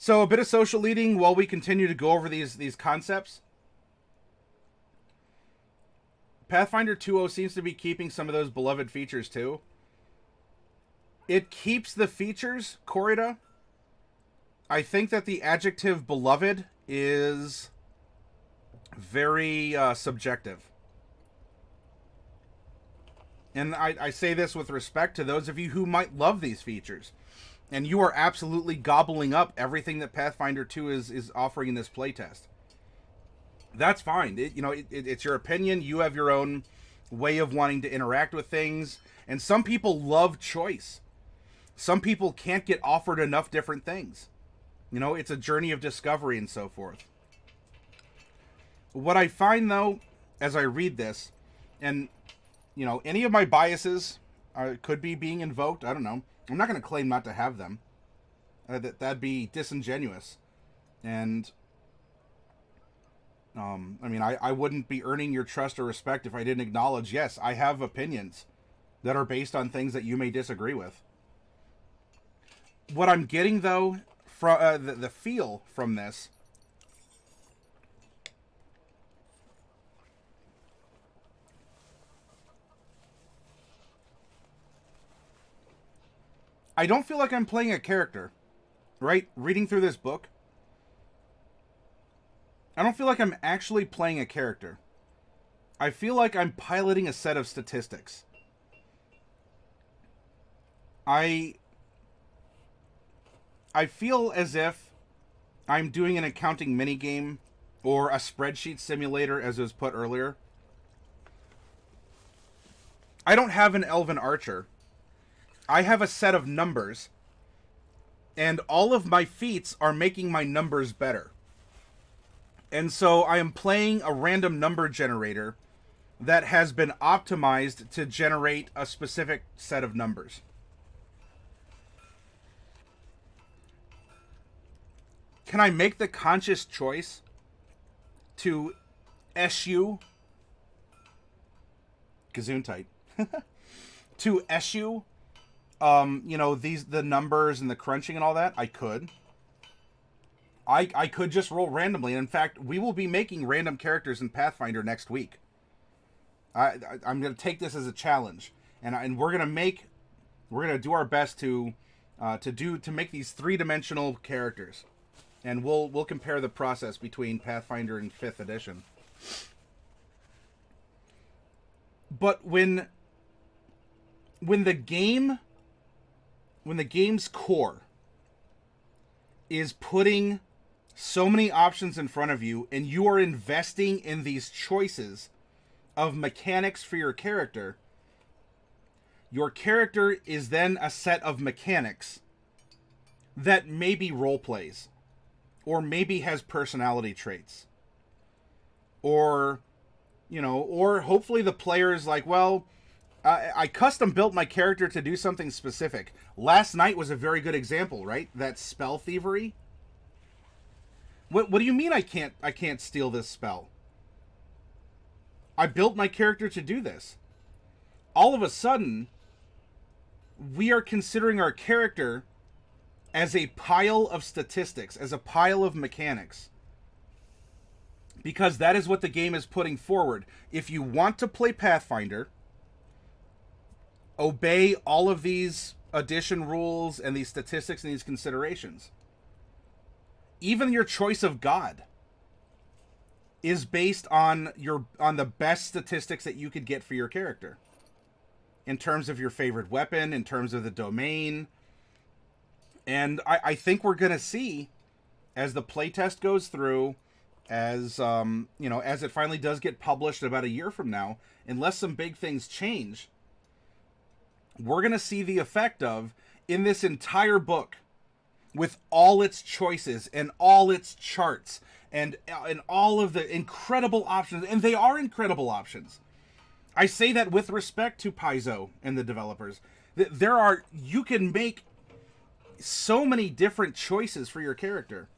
So a bit of social leading while we continue to go over these concepts. Pathfinder 2.0 seems to be keeping some of those beloved features too. It keeps the features, Corrida. I think that the adjective beloved is very subjective. And I say this with respect to those of you who might love these features. And you are absolutely gobbling up everything that Pathfinder 2 is offering in this playtest. That's fine. It's your opinion. You have your own way of wanting to interact with things. And some people love choice. Some people can't get offered enough different things. It's a journey of discovery and so forth. What I find, though, as I read this, and, any of my biases could be being invoked. I don't know. I'm not going to claim not to have them. That'd be disingenuous. And, I wouldn't be earning your trust or respect if I didn't acknowledge, yes, I have opinions that are based on things that you may disagree with. What I'm getting, though, from the feel from this, I don't feel like I'm playing a character, right? Reading through this book, I don't feel like I'm actually playing a character. I feel like I'm piloting a set of statistics. I feel as if I'm doing an accounting minigame or a spreadsheet simulator, as it was put earlier. I don't have an elven archer. I have a set of numbers, and all of my feats are making my numbers better. And so I am playing a random number generator that has been optimized to generate a specific set of numbers. Can I make the conscious choice to eschew Gesundheit to eschew the numbers and the crunching and all that? I could. I could just roll randomly. And in fact, we will be making random characters in Pathfinder next week. I'm going to take this as a challenge, and we're going to do our best to make these 3-dimensional characters, and we'll compare the process between Pathfinder and 5th edition. But when the game's core is putting so many options in front of you, and you are investing in these choices of mechanics for your character is then a set of mechanics that maybe role plays, or maybe has personality traits, or hopefully the player is like, well, I custom built my character to do something specific. Last night was a very good example, right? That spell thievery. What do you mean I can't steal this spell? I built my character to do this. All of a sudden, we are considering our character as a pile of statistics, as a pile of mechanics. Because that is what the game is putting forward. If you want to play Pathfinder, obey all of these addition rules and these statistics and these considerations. Even your choice of god is based on the best statistics that you could get for your character. In terms of your favorite weapon, in terms of the domain. And I think we're going to see, as the playtest goes through, as it finally does get published about a year from now, unless some big things change, we're going to see the effect of, in this entire book, with all its choices and all its charts and all of the incredible options, and they are incredible options. I say that with respect to Paizo and the developers. You can make so many different choices for your character.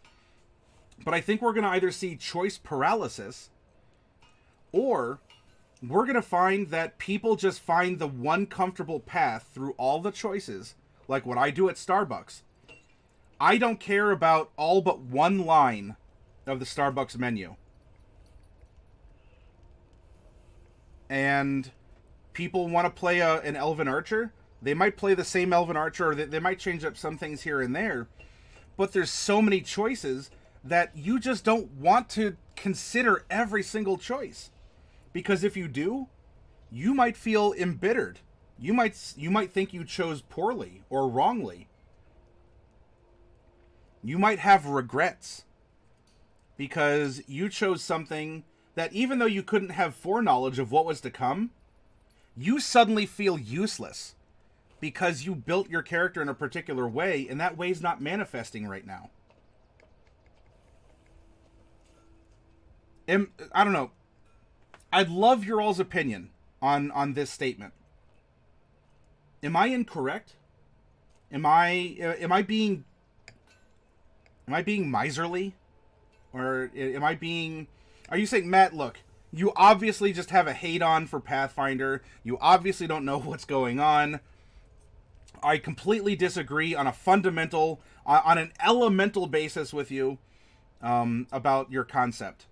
But I think we're going to either see choice paralysis, or we're going to find that people just find the one comfortable path through all the choices, like what I do at Starbucks. I don't care about all but one line of the Starbucks menu. And people want to play an Elven Archer. They might play the same Elven Archer, or they might change up some things here and there. But there's so many choices that you just don't want to consider every single choice. Because if you do, you might feel embittered. You might think you chose poorly or wrongly. You might have regrets because you chose something that, even though you couldn't have foreknowledge of what was to come, you suddenly feel useless because you built your character in a particular way, and that way's not manifesting right now. And I don't know. I'd love your all's opinion on this statement. Am I incorrect? Am I being miserly? Or are you saying, Matt, look, you obviously just have a hate on for Pathfinder. You obviously don't know what's going on. I completely disagree on an elemental basis with you about your concept.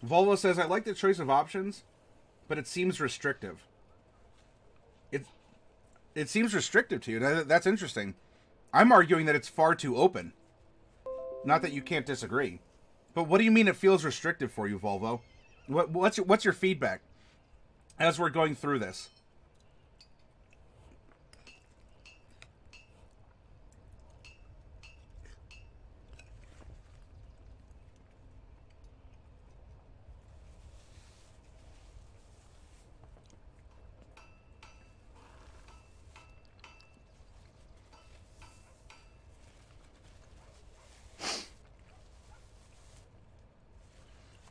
Volvo says, I like the choice of options, but it seems restrictive. It seems restrictive to you. That's interesting. I'm arguing that it's far too open. Not that you can't disagree. But what do you mean it feels restrictive for you, Volvo? What's your feedback as we're going through this?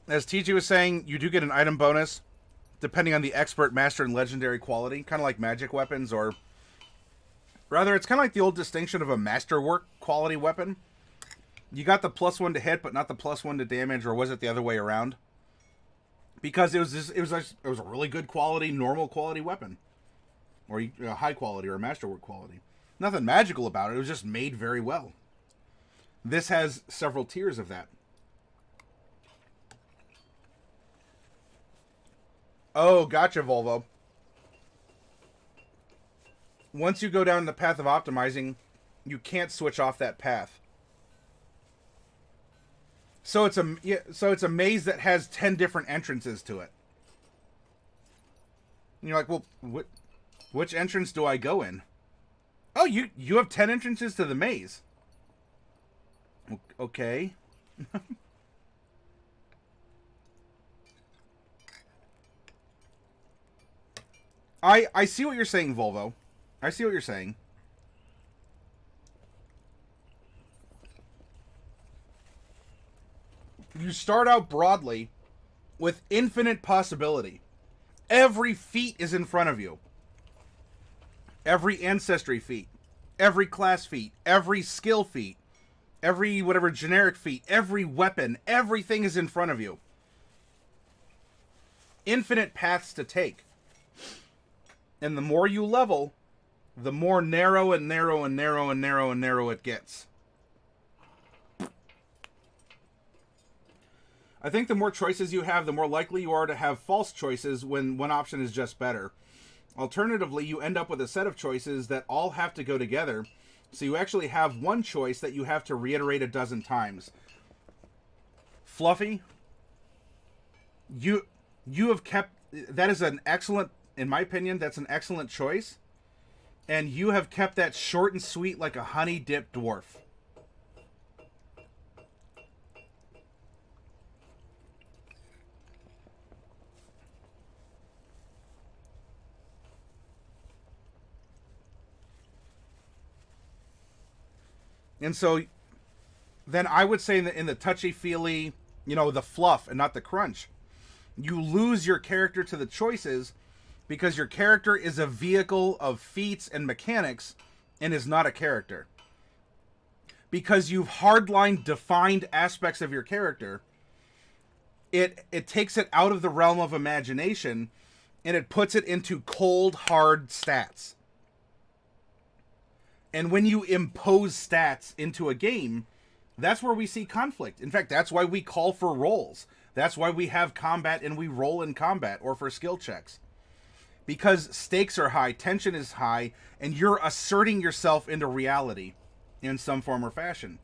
As TG was saying, you do get an item bonus depending on the expert, master, and legendary quality. Kind of like magic weapons, or rather, it's kind of like the old distinction of a masterwork quality weapon. You got the +1 to hit, but not the +1 to damage, or was it the other way around? Because it was a really good quality, normal quality weapon, or a high quality, or a masterwork quality. Nothing magical about it. It was just made very well. This has several tiers of that. Oh, gotcha, Volvo. Once you go down the path of optimizing, you can't switch off that path. So it's a maze that has 10 different entrances to it. And you're like, well, which entrance do I go in? Oh, you have 10 entrances to the maze. Okay. I see what you're saying, Volvo. I see what you're saying. You start out broadly with infinite possibility. Every feat is in front of you. Every ancestry feat, every class feat, every skill feat, every whatever generic feat, every weapon, everything is in front of you. Infinite paths to take. And the more you level, the more narrow and narrow and narrow and narrow and narrow it gets. I think the more choices you have, the more likely you are to have false choices when one option is just better. Alternatively, you end up with a set of choices that all have to go together, so you actually have one choice that you have to reiterate a dozen times. Fluffy, you have kept... That is an excellent... In my opinion, that's an excellent choice. And you have kept that short and sweet like a honey-dipped dwarf. And so, then I would say in the touchy-feely, the fluff and not the crunch, you lose your character to the choices because your character is a vehicle of feats and mechanics and is not a character. Because you've hardline defined aspects of your character it takes it out of the realm of imagination and it puts it into cold, hard stats. And when you impose stats into a game, that's where we see conflict. In fact, that's why we call for rolls. That's why we have combat and we roll in combat or for skill checks. Because stakes are high, tension is high, and you're asserting yourself into reality in some form or fashion.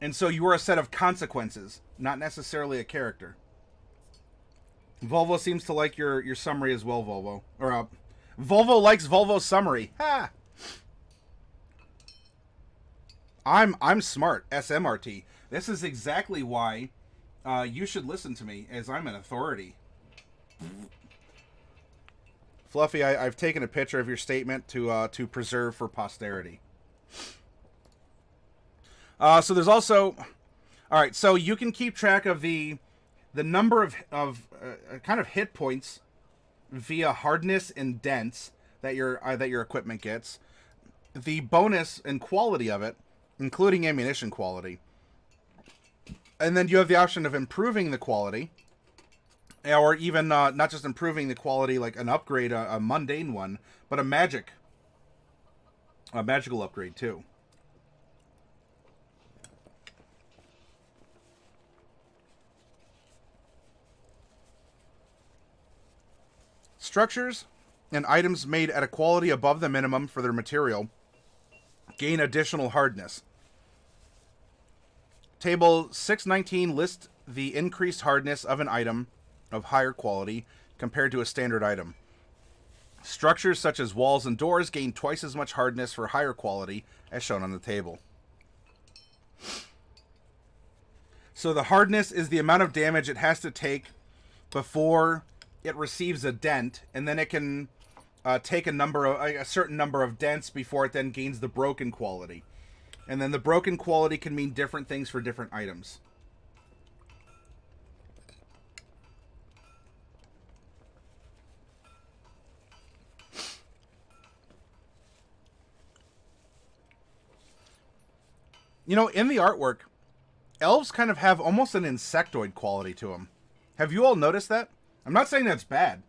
And so you are a set of consequences, not necessarily a character. Volvo seems to like your summary as well, Volvo. Or Volvo likes Volvo's summary. Ha! I'm smart, SMRT. This is exactly why you should listen to me, as I'm an authority. Fluffy, I've taken a picture of your statement to preserve for posterity. So there's also, all right. So you can keep track of the number of kind of hit points via hardness and dense that your equipment gets, the bonus and quality of it, including ammunition quality, and then you have the option of improving the quality, or even not just improving the quality like an upgrade, a mundane one, but a magical upgrade too. Structures and items made at a quality above the minimum for their material gain additional hardness. Table 619 lists the increased hardness of an item of higher quality compared to a standard item. Structures such as walls and doors gain twice as much hardness for higher quality as shown on the table. So the hardness is the amount of damage it has to take before it receives a dent, and then it can take a certain number of dents before it then gains the broken quality. And then the broken quality can mean different things for different items. You know, in the artwork, elves kind of have almost an insectoid quality to them. Have you all noticed that? I'm not saying that's bad.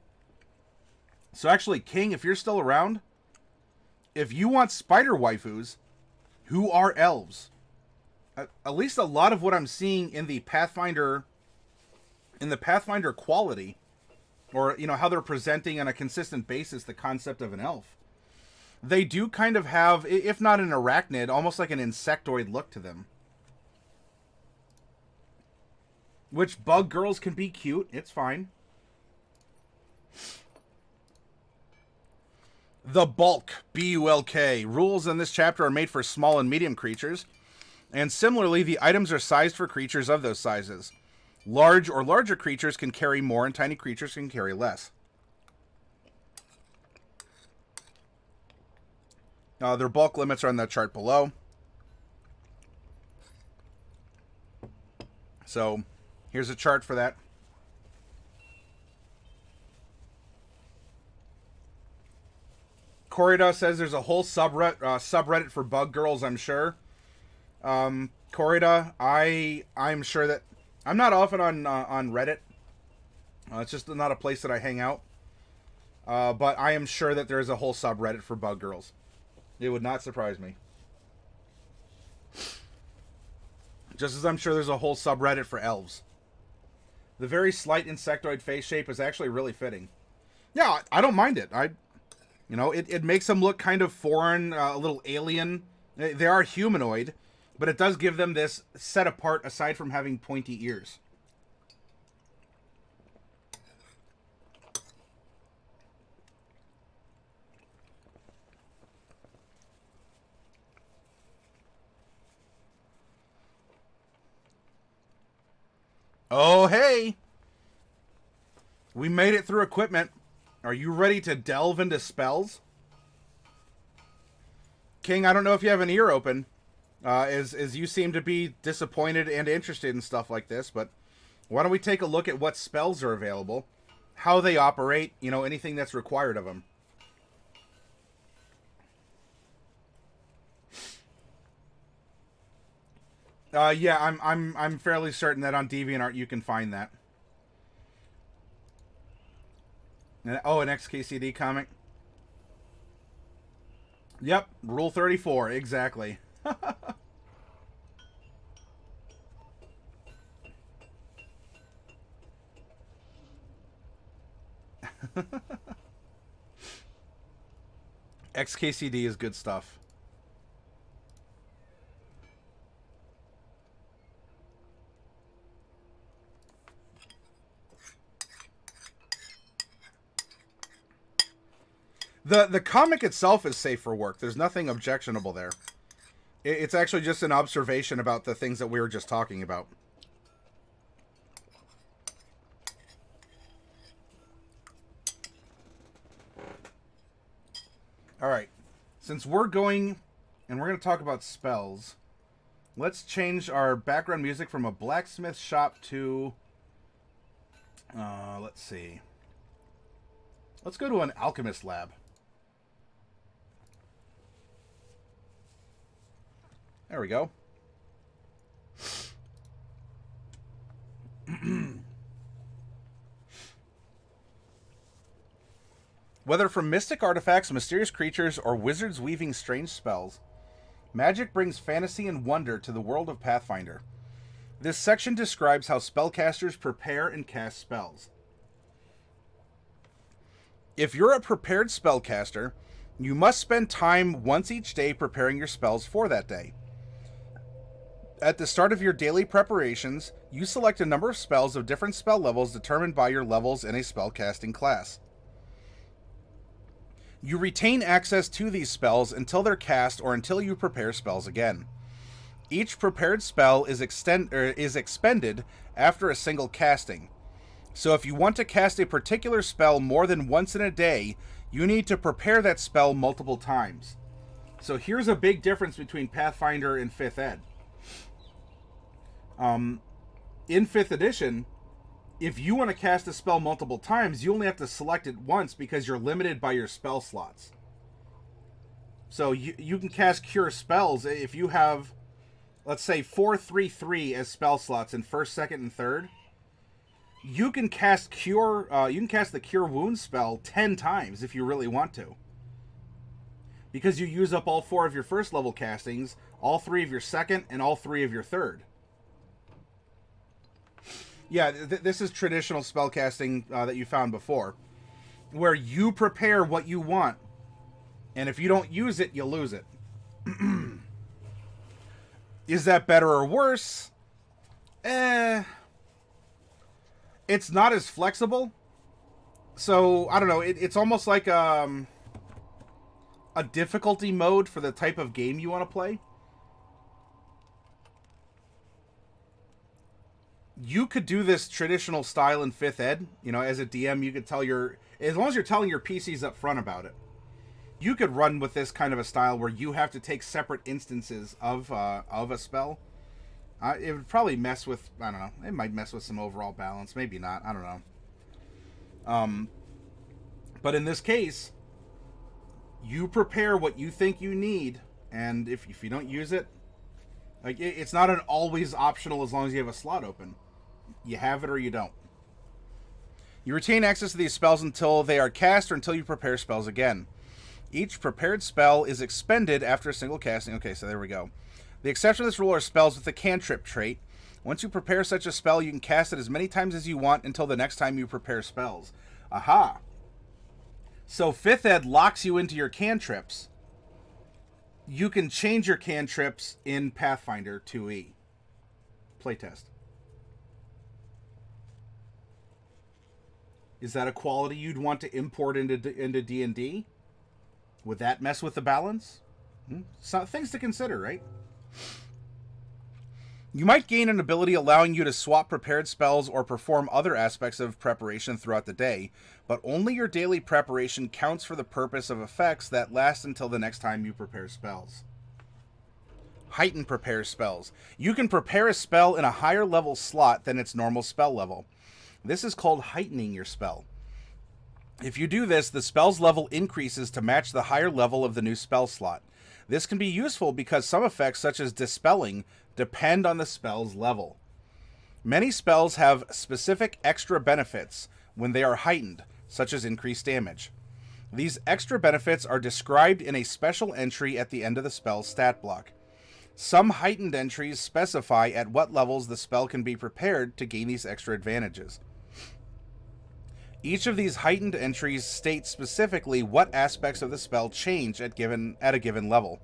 So actually, King, if you're still around, if you want spider waifus who are elves, at least a lot of what I'm seeing in the Pathfinder quality, or you know how they're presenting on a consistent basis the concept of an elf, they do kind of have, if not an arachnid, almost like an insectoid look to them. Which bug girls can be cute, it's fine. The bulk, B-U-L-K. Rules in this chapter are made for small and medium creatures, and similarly, the items are sized for creatures of those sizes. Large or larger creatures can carry more, and tiny creatures can carry less. Their bulk limits are on the chart below. So, here's a chart for that. Corrida says there's a whole subreddit for bug girls, I'm sure. Corrida, I'm sure that... I'm not often on Reddit. It's just not a place that I hang out. But I am sure that there's a whole subreddit for bug girls. It would not surprise me. Just as I'm sure there's a whole subreddit for elves. The very slight insectoid face shape is actually really fitting. Yeah, I don't mind it. You know, it makes them look kind of foreign, a little alien. They are humanoid, but it does give them this set apart aside from having pointy ears. Oh, hey! We made it through equipment. Are you ready to delve into spells? King, I don't know if you have an ear open, as you seem to be disappointed and interested in stuff like this, but why don't we take a look at what spells are available, how they operate, you know, anything that's required of them. Yeah, I'm fairly certain that on DeviantArt you can find that. Oh, an XKCD comic. Yep, Rule 34, exactly. XKCD is good stuff. The comic itself is safe for work. There's nothing objectionable there. It's actually just an observation about the things that we were just talking about. All right. Since we're going and we're going to talk about spells, let's change our background music from a blacksmith shop to let's see. Let's go to an alchemist lab. There we go. Whether from mystic artifacts, mysterious creatures, or wizards weaving strange spells, magic brings fantasy and wonder to the world of Pathfinder. This section describes how spellcasters prepare and cast spells. If you're a prepared spellcaster, you must spend time once each day preparing your spells for that day. At the start of your daily preparations, you select a number of spells of different spell levels determined by your levels in a spellcasting class. You retain access to these spells until they're cast or until you prepare spells again. Each prepared spell is expended after a single casting. So if you want to cast a particular spell more than once in a day, you need to prepare that spell multiple times. So here's a big difference between Pathfinder and 5th Ed. In 5th edition, if you want to cast a spell multiple times, you only have to select it once because you're limited by your spell slots. So you can cast cure spells if you have, let's say, 4, 3, 3 as spell slots in 1st, 2nd, and 3rd. You can cast cure. You can cast the cure wound spell 10 times if you really want to, because you use up all 4 of your 1st level castings, all 3 of your 2nd, and all 3 of your 3rd. Yeah, this is traditional spellcasting that you found before, where you prepare what you want, and if you don't use it, you lose it. Is that better or worse? It's not as flexible. So, I don't know, it's almost like a difficulty mode for the type of game you want to play. You could do this traditional style in 5th Ed. You know, as a DM, you could tell as long as you're telling your PCs up front about it, you could run with this kind of a style where you have to take separate instances of a spell. It would probably mess with, I don't know, it might mess with some overall balance. Maybe not, I don't know. But in this case, you prepare what you think you need, and if you don't use it, like, it's not an always optional as long as you have a slot open. You have it or you don't. You retain access to these spells until they are cast or until you prepare spells again. Each prepared spell is expended after a single casting. Okay, so there we go. The exception to this rule are spells with the cantrip trait. Once you prepare such a spell, you can cast it as many times as you want until the next time you prepare spells. Aha! So 5th Ed locks you into your cantrips. You can change your cantrips in Pathfinder 2e. Playtest. Is that a quality you'd want to import into D&D? Would that mess with the balance? So, things to consider, right? You might gain an ability allowing you to swap prepared spells or perform other aspects of preparation throughout the day, but only your daily preparation counts for the purpose of effects that last until the next time you prepare spells. Heighten prepare spells. You can prepare a spell in a higher level slot than its normal spell level. This is called heightening your spell. If you do this, the spell's level increases to match the higher level of the new spell slot. This can be useful because some effects, such as dispelling, depend on the spell's level. Many spells have specific extra benefits when they are heightened, such as increased damage. These extra benefits are described in a special entry at the end of the spell's stat block. Some heightened entries specify at what levels the spell can be prepared to gain these extra advantages. Each of these heightened entries states specifically what aspects of the spell change at a given level,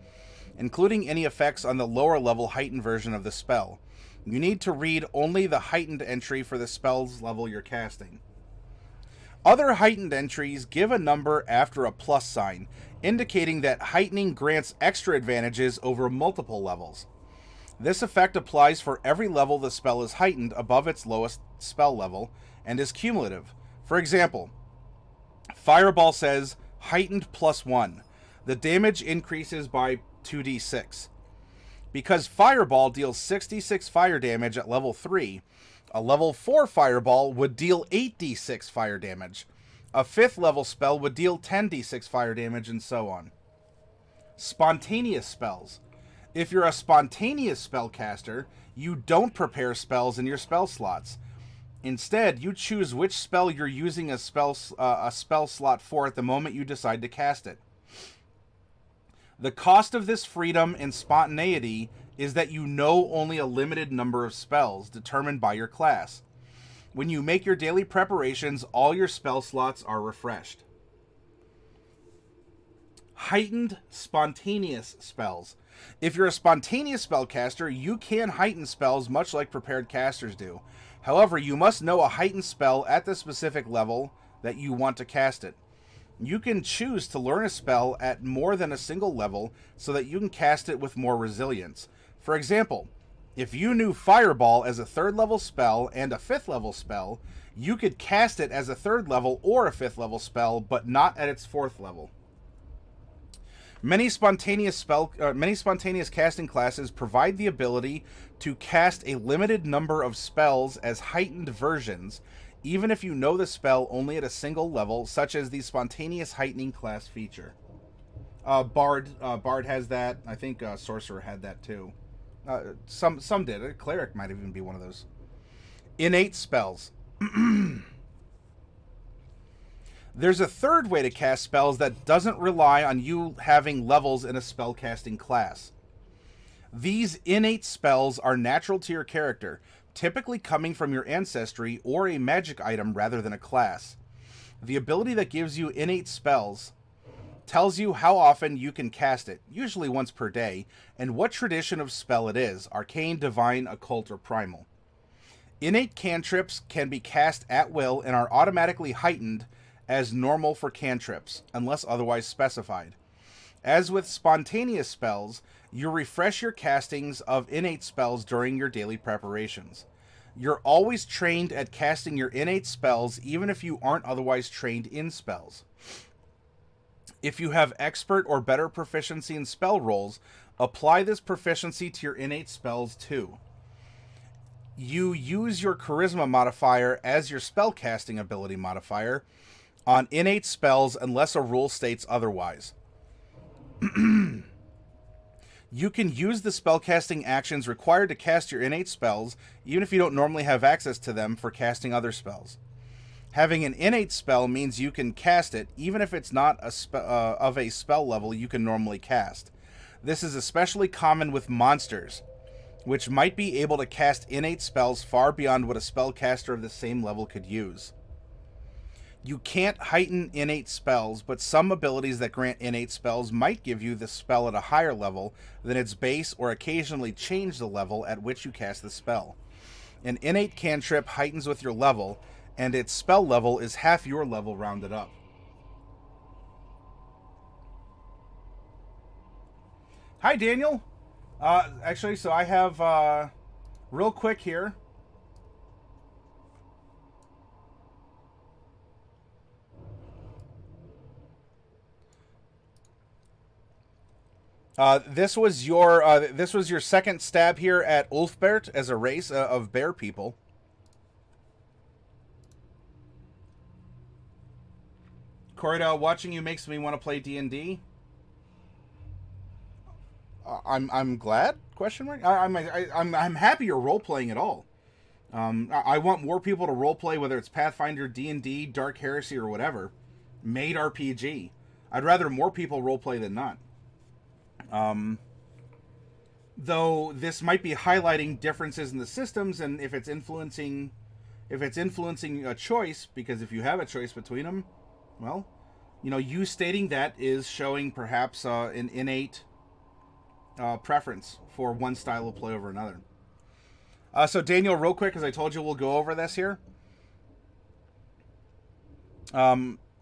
including any effects on the lower level heightened version of the spell. You need to read only the heightened entry for the spell's level you're casting. Other heightened entries give a number after a plus sign, indicating that heightening grants extra advantages over multiple levels. This effect applies for every level the spell is heightened above its lowest spell level and is cumulative. For example, Fireball says heightened +1. The damage increases by 2d6. Because Fireball deals 66 fire damage at level 3, a level 4 Fireball would deal 8d6 fire damage. A 5th level spell would deal 10d6 fire damage, and so on. Spontaneous spells. If you're a spontaneous spellcaster, you don't prepare spells in your spell slots. Instead, you choose which spell you're using a spell slot for at the moment you decide to cast it. The cost of this freedom and spontaneity is that you know only a limited number of spells determined by your class. When you make your daily preparations, all your spell slots are refreshed. Heightened spontaneous spells. If you're a spontaneous spellcaster, you can heighten spells much like prepared casters do. However, you must know a heightened spell at the specific level that you want to cast it. You can choose to learn a spell at more than a single level so that you can cast it with more resilience. For example, if you knew Fireball as a 3rd level spell and a 5th level spell, you could cast it as a 3rd level or a 5th level spell, but not at its 4th level. Many spontaneous casting classes provide the ability to cast a limited number of spells as heightened versions, even if you know the spell only at a single level, such as the spontaneous heightening class feature. Bard has that. I think Sorcerer had that too. Some did. A Cleric might even be one of those. Innate spells. There's a third way to cast spells that doesn't rely on you having levels in a spellcasting class. These innate spells are natural to your character, typically coming from your ancestry or a magic item rather than a class. The ability that gives you innate spells tells you how often you can cast it, usually once per day, and what tradition of spell it is, arcane, divine, occult, or primal. Innate cantrips can be cast at will and are automatically heightened as normal for cantrips, unless otherwise specified. As with spontaneous spells, you refresh your castings of innate spells during your daily preparations. You're always trained at casting your innate spells, even if you aren't otherwise trained in spells. If you have expert or better proficiency in spell rolls, apply this proficiency to your innate spells too. You use your charisma modifier as your spellcasting ability modifier on innate spells unless a rule states otherwise. You can use the spellcasting actions required to cast your innate spells, even if you don't normally have access to them for casting other spells. Having an innate spell means you can cast it, even if it's not of a spell level you can normally cast. This is especially common with monsters, which might be able to cast innate spells far beyond what a spellcaster of the same level could use. You can't heighten innate spells, but some abilities that grant innate spells might give you the spell at a higher level than its base or occasionally change the level at which you cast the spell. An innate cantrip heightens with your level, and its spell level is half your level rounded up. Hi, Daniel. Actually, so I have, real quick here. This was your second stab here at Ulfbert as a race of bear people. Corridor, watching you makes me want to play D&D. I'm glad? Question mark. I'm happy you're role playing at all. I want more people to role play, whether it's Pathfinder, D&D, Dark Heresy, or whatever. Made RPG. I'd rather more people role play than not. Though this might be highlighting differences in the systems, and if it's influencing a choice, because if you have a choice between them, well, you stating that is showing perhaps an innate preference for one style of play over another. So Daniel, real quick, as I told you, we'll go over this here.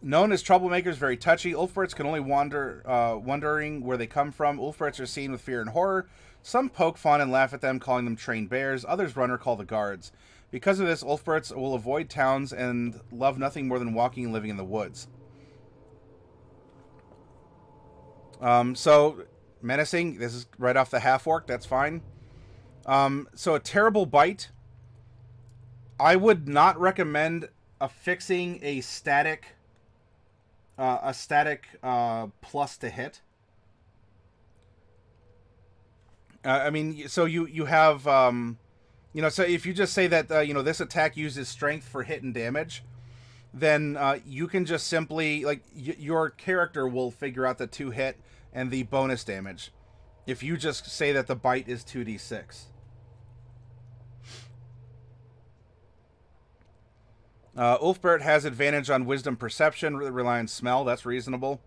Known as troublemakers, very touchy. Ulfberts can only wondering where they come from. Ulfberts are seen with fear and horror. Some poke fun and laugh at them, calling them trained bears. Others run or call the guards. Because of this, Ulfberts will avoid towns and love nothing more than walking and living in the woods. So, menacing. This is right off the half-orc. That's fine. So a terrible bite. I would not recommend affixing a static plus to hit. I mean, so you have, so if you just say that, this attack uses strength for hit and damage, then you can just simply, your character will figure out the 2 hit and the bonus damage. If you just say that the bite is 2d6. Ulfbert has advantage on wisdom perception, rely on smell. That's reasonable.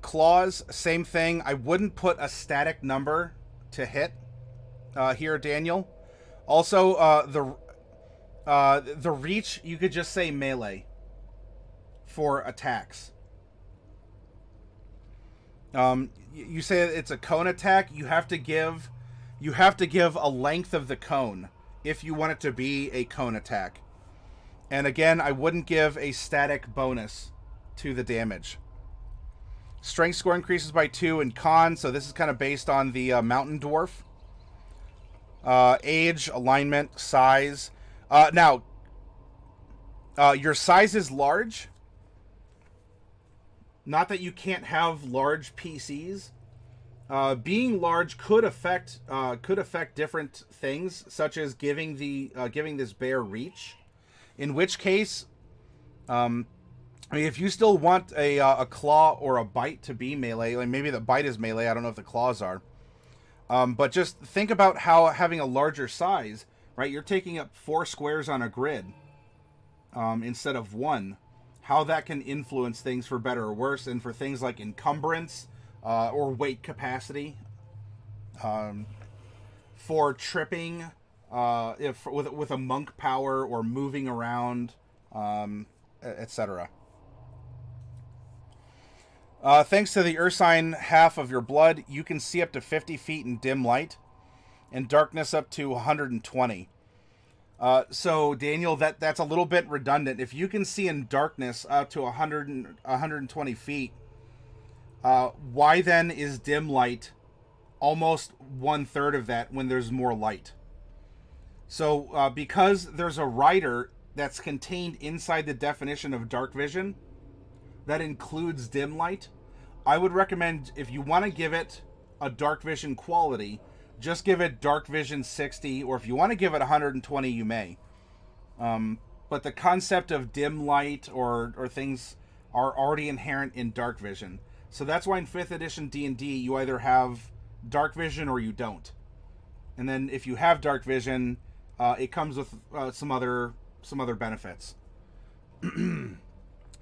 Claws, same thing. I wouldn't put a static number to hit here, Daniel. Also, the reach, you could just say melee for attacks. You say it's a cone attack. You have to give a length of the cone if you want it to be a cone attack. And again, I wouldn't give a static bonus to the damage. Strength score increases by 2 in con, so this is kind of based on the mountain dwarf. Age, alignment, size. Now, your size is large. Not that you can't have large PCs. Being large could affect different things, such as giving this bear reach. In which case, if you still want a claw or a bite to be melee, like maybe the bite is melee, I don't know if the claws are. But just think about how having a larger size, right? You're taking up 4 squares on a grid instead of 1. How that can influence things for better or worse, and for things like encumbrance or weight capacity, for tripping. If with a monk power or moving around, etc. Thanks to the Ursine half of your blood, you can see up to 50 feet in dim light, and darkness up to 120. So Daniel, that's a little bit redundant. If you can see in darkness up to 120 feet, why then is dim light almost 1/3 of that when there's more light? So, because there's a rider that's contained inside the definition of dark vision that includes dim light, I would recommend, if you want to give it a dark vision quality, just give it dark vision 60, or if you want to give it 120, you may. But the concept of dim light or things are already inherent in dark vision. So that's why in 5th edition D&D, you either have dark vision or you don't. And then if you have dark vision, it comes with some other benefits.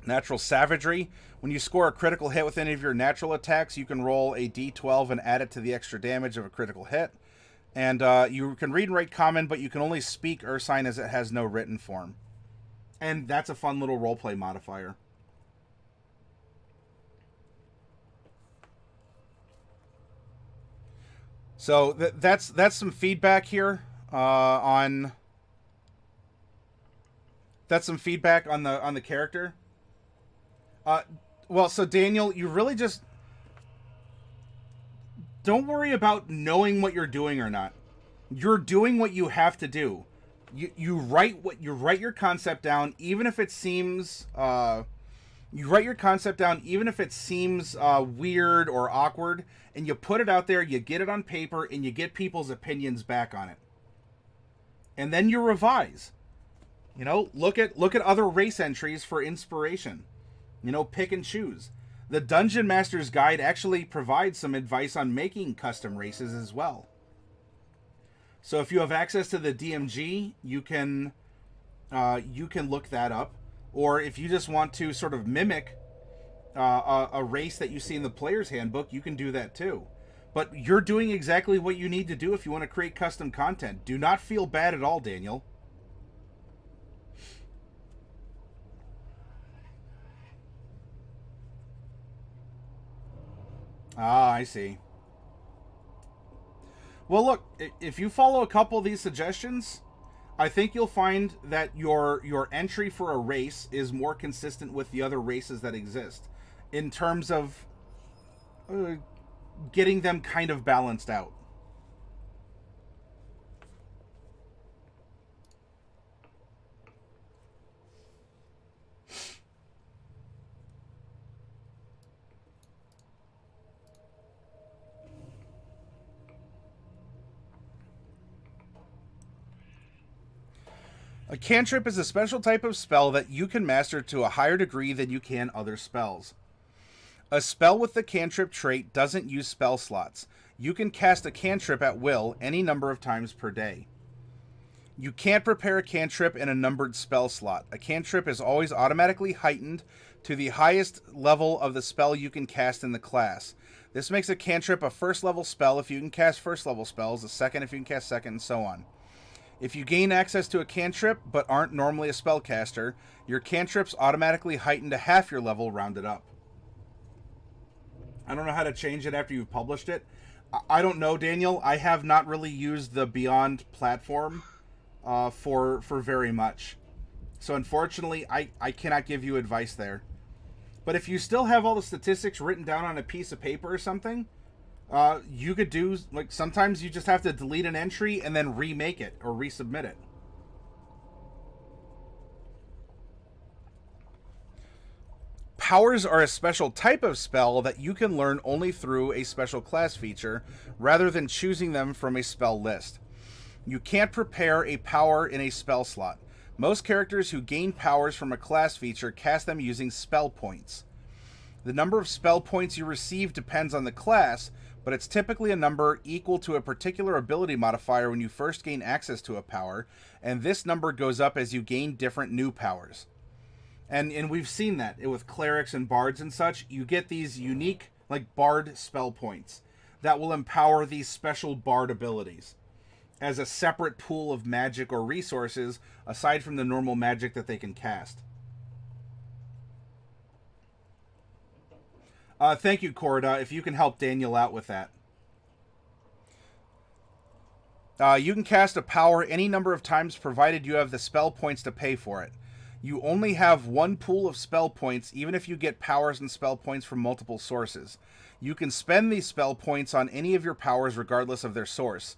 Natural savagery. When you score a critical hit with any of your natural attacks, you can roll a d12 and add it to the extra damage of a critical hit. And you can read and write common, but you can only speak Ursine as it has no written form. And that's a fun little roleplay modifier. So that's some feedback here on. That's some feedback on the character. Well, so Daniel, you really just don't worry about knowing what you're doing or not. You're doing what you have to do. You write your concept down, even if it seems You write your concept down, even if it seems weird or awkward, and you put it out there, you get it on paper, and you get people's opinions back on it. And then you revise. You know, look at other race entries for inspiration. You know, pick and choose. The Dungeon Master's Guide actually provides some advice on making custom races as well. So if you have access to the DMG, you can look that up. Or if you just want to sort of mimic a race that you see in the player's handbook, you can do that too. But you're doing exactly what you need to do if you want to create custom content. Do not feel bad at all, Daniel. Ah, I see. Well, look, if you follow a couple of these suggestions, I think you'll find that your entry for a race is more consistent with the other races that exist in terms of getting them kind of balanced out. A cantrip is a special type of spell that you can master to a higher degree than you can other spells. A spell with the cantrip trait doesn't use spell slots. You can cast a cantrip at will any number of times per day. You can't prepare a cantrip in a numbered spell slot. A cantrip is always automatically heightened to the highest level of the spell you can cast in the class. This makes a cantrip a first level spell if you can cast first level spells, a second if you can cast second, and so on. If you gain access to a cantrip but aren't normally a spellcaster, your cantrip's automatically heightened to half your level rounded up. I don't know how to change it after you've published it. I don't know, Daniel. I have not really used the Beyond platform for very much. So unfortunately, I cannot give you advice there. But if you still have all the statistics written down on a piece of paper or something, you could do, like, sometimes you just have to delete an entry and then remake it or resubmit it. Powers are a special type of spell that you can learn only through a special class feature rather than choosing them from a spell list. You can't prepare a power in a spell slot. Most characters who gain powers from a class feature cast them using spell points. The number of spell points you receive depends on the class, but it's typically a number equal to a particular ability modifier when you first gain access to a power, and this number goes up as you gain different new powers. And we've seen that with clerics and bards and such. You get these unique, like, bard spell points that will empower these special bard abilities as a separate pool of magic or resources aside from the normal magic that they can cast. Thank you, Corda, if you can help Daniel out with that. You can cast a power any number of times provided you have the spell points to pay for it. You only have one pool of spell points even if you get powers and spell points from multiple sources. You can spend these spell points on any of your powers regardless of their source.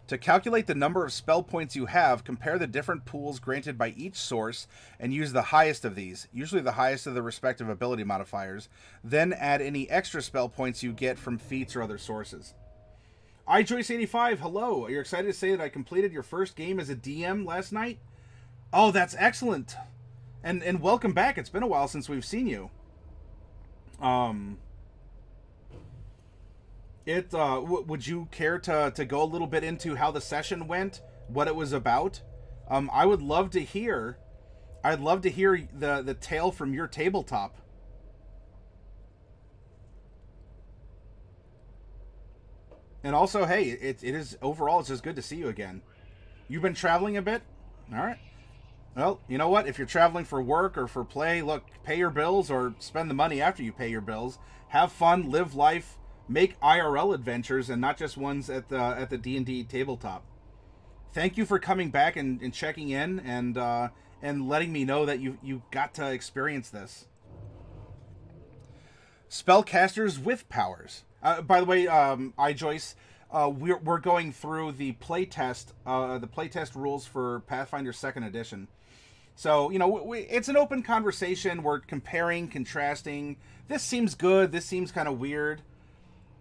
To calculate the number of spell points you have, compare the different pools granted by each source and use the highest of these, usually the highest of the respective ability modifiers, then add any extra spell points you get from feats or other sources. iJoyce85, hello. Are you excited to say that I completed your first game as a DM last night? Oh, that's excellent. And welcome back. It's been a while since we've seen you. Would you care to go a little bit into how the session went, what it was about? I would love to hear. I'd love to hear the tale from your tabletop. And also, hey, it is overall, it's just good to see you again. You've been traveling a bit? All right. Well, you know what? If you're traveling for work or for play, look, pay your bills or spend the money after you pay your bills. Have fun, live life, make IRL adventures, and not just ones at the D&D tabletop. Thank you for coming back and checking in and letting me know that you got to experience this. Spellcasters with powers. By the way, iJoyce, we're going through the playtest rules for Pathfinder Second Edition. So, you know, it's an open conversation. We're comparing, contrasting. This seems good. This seems kind of weird.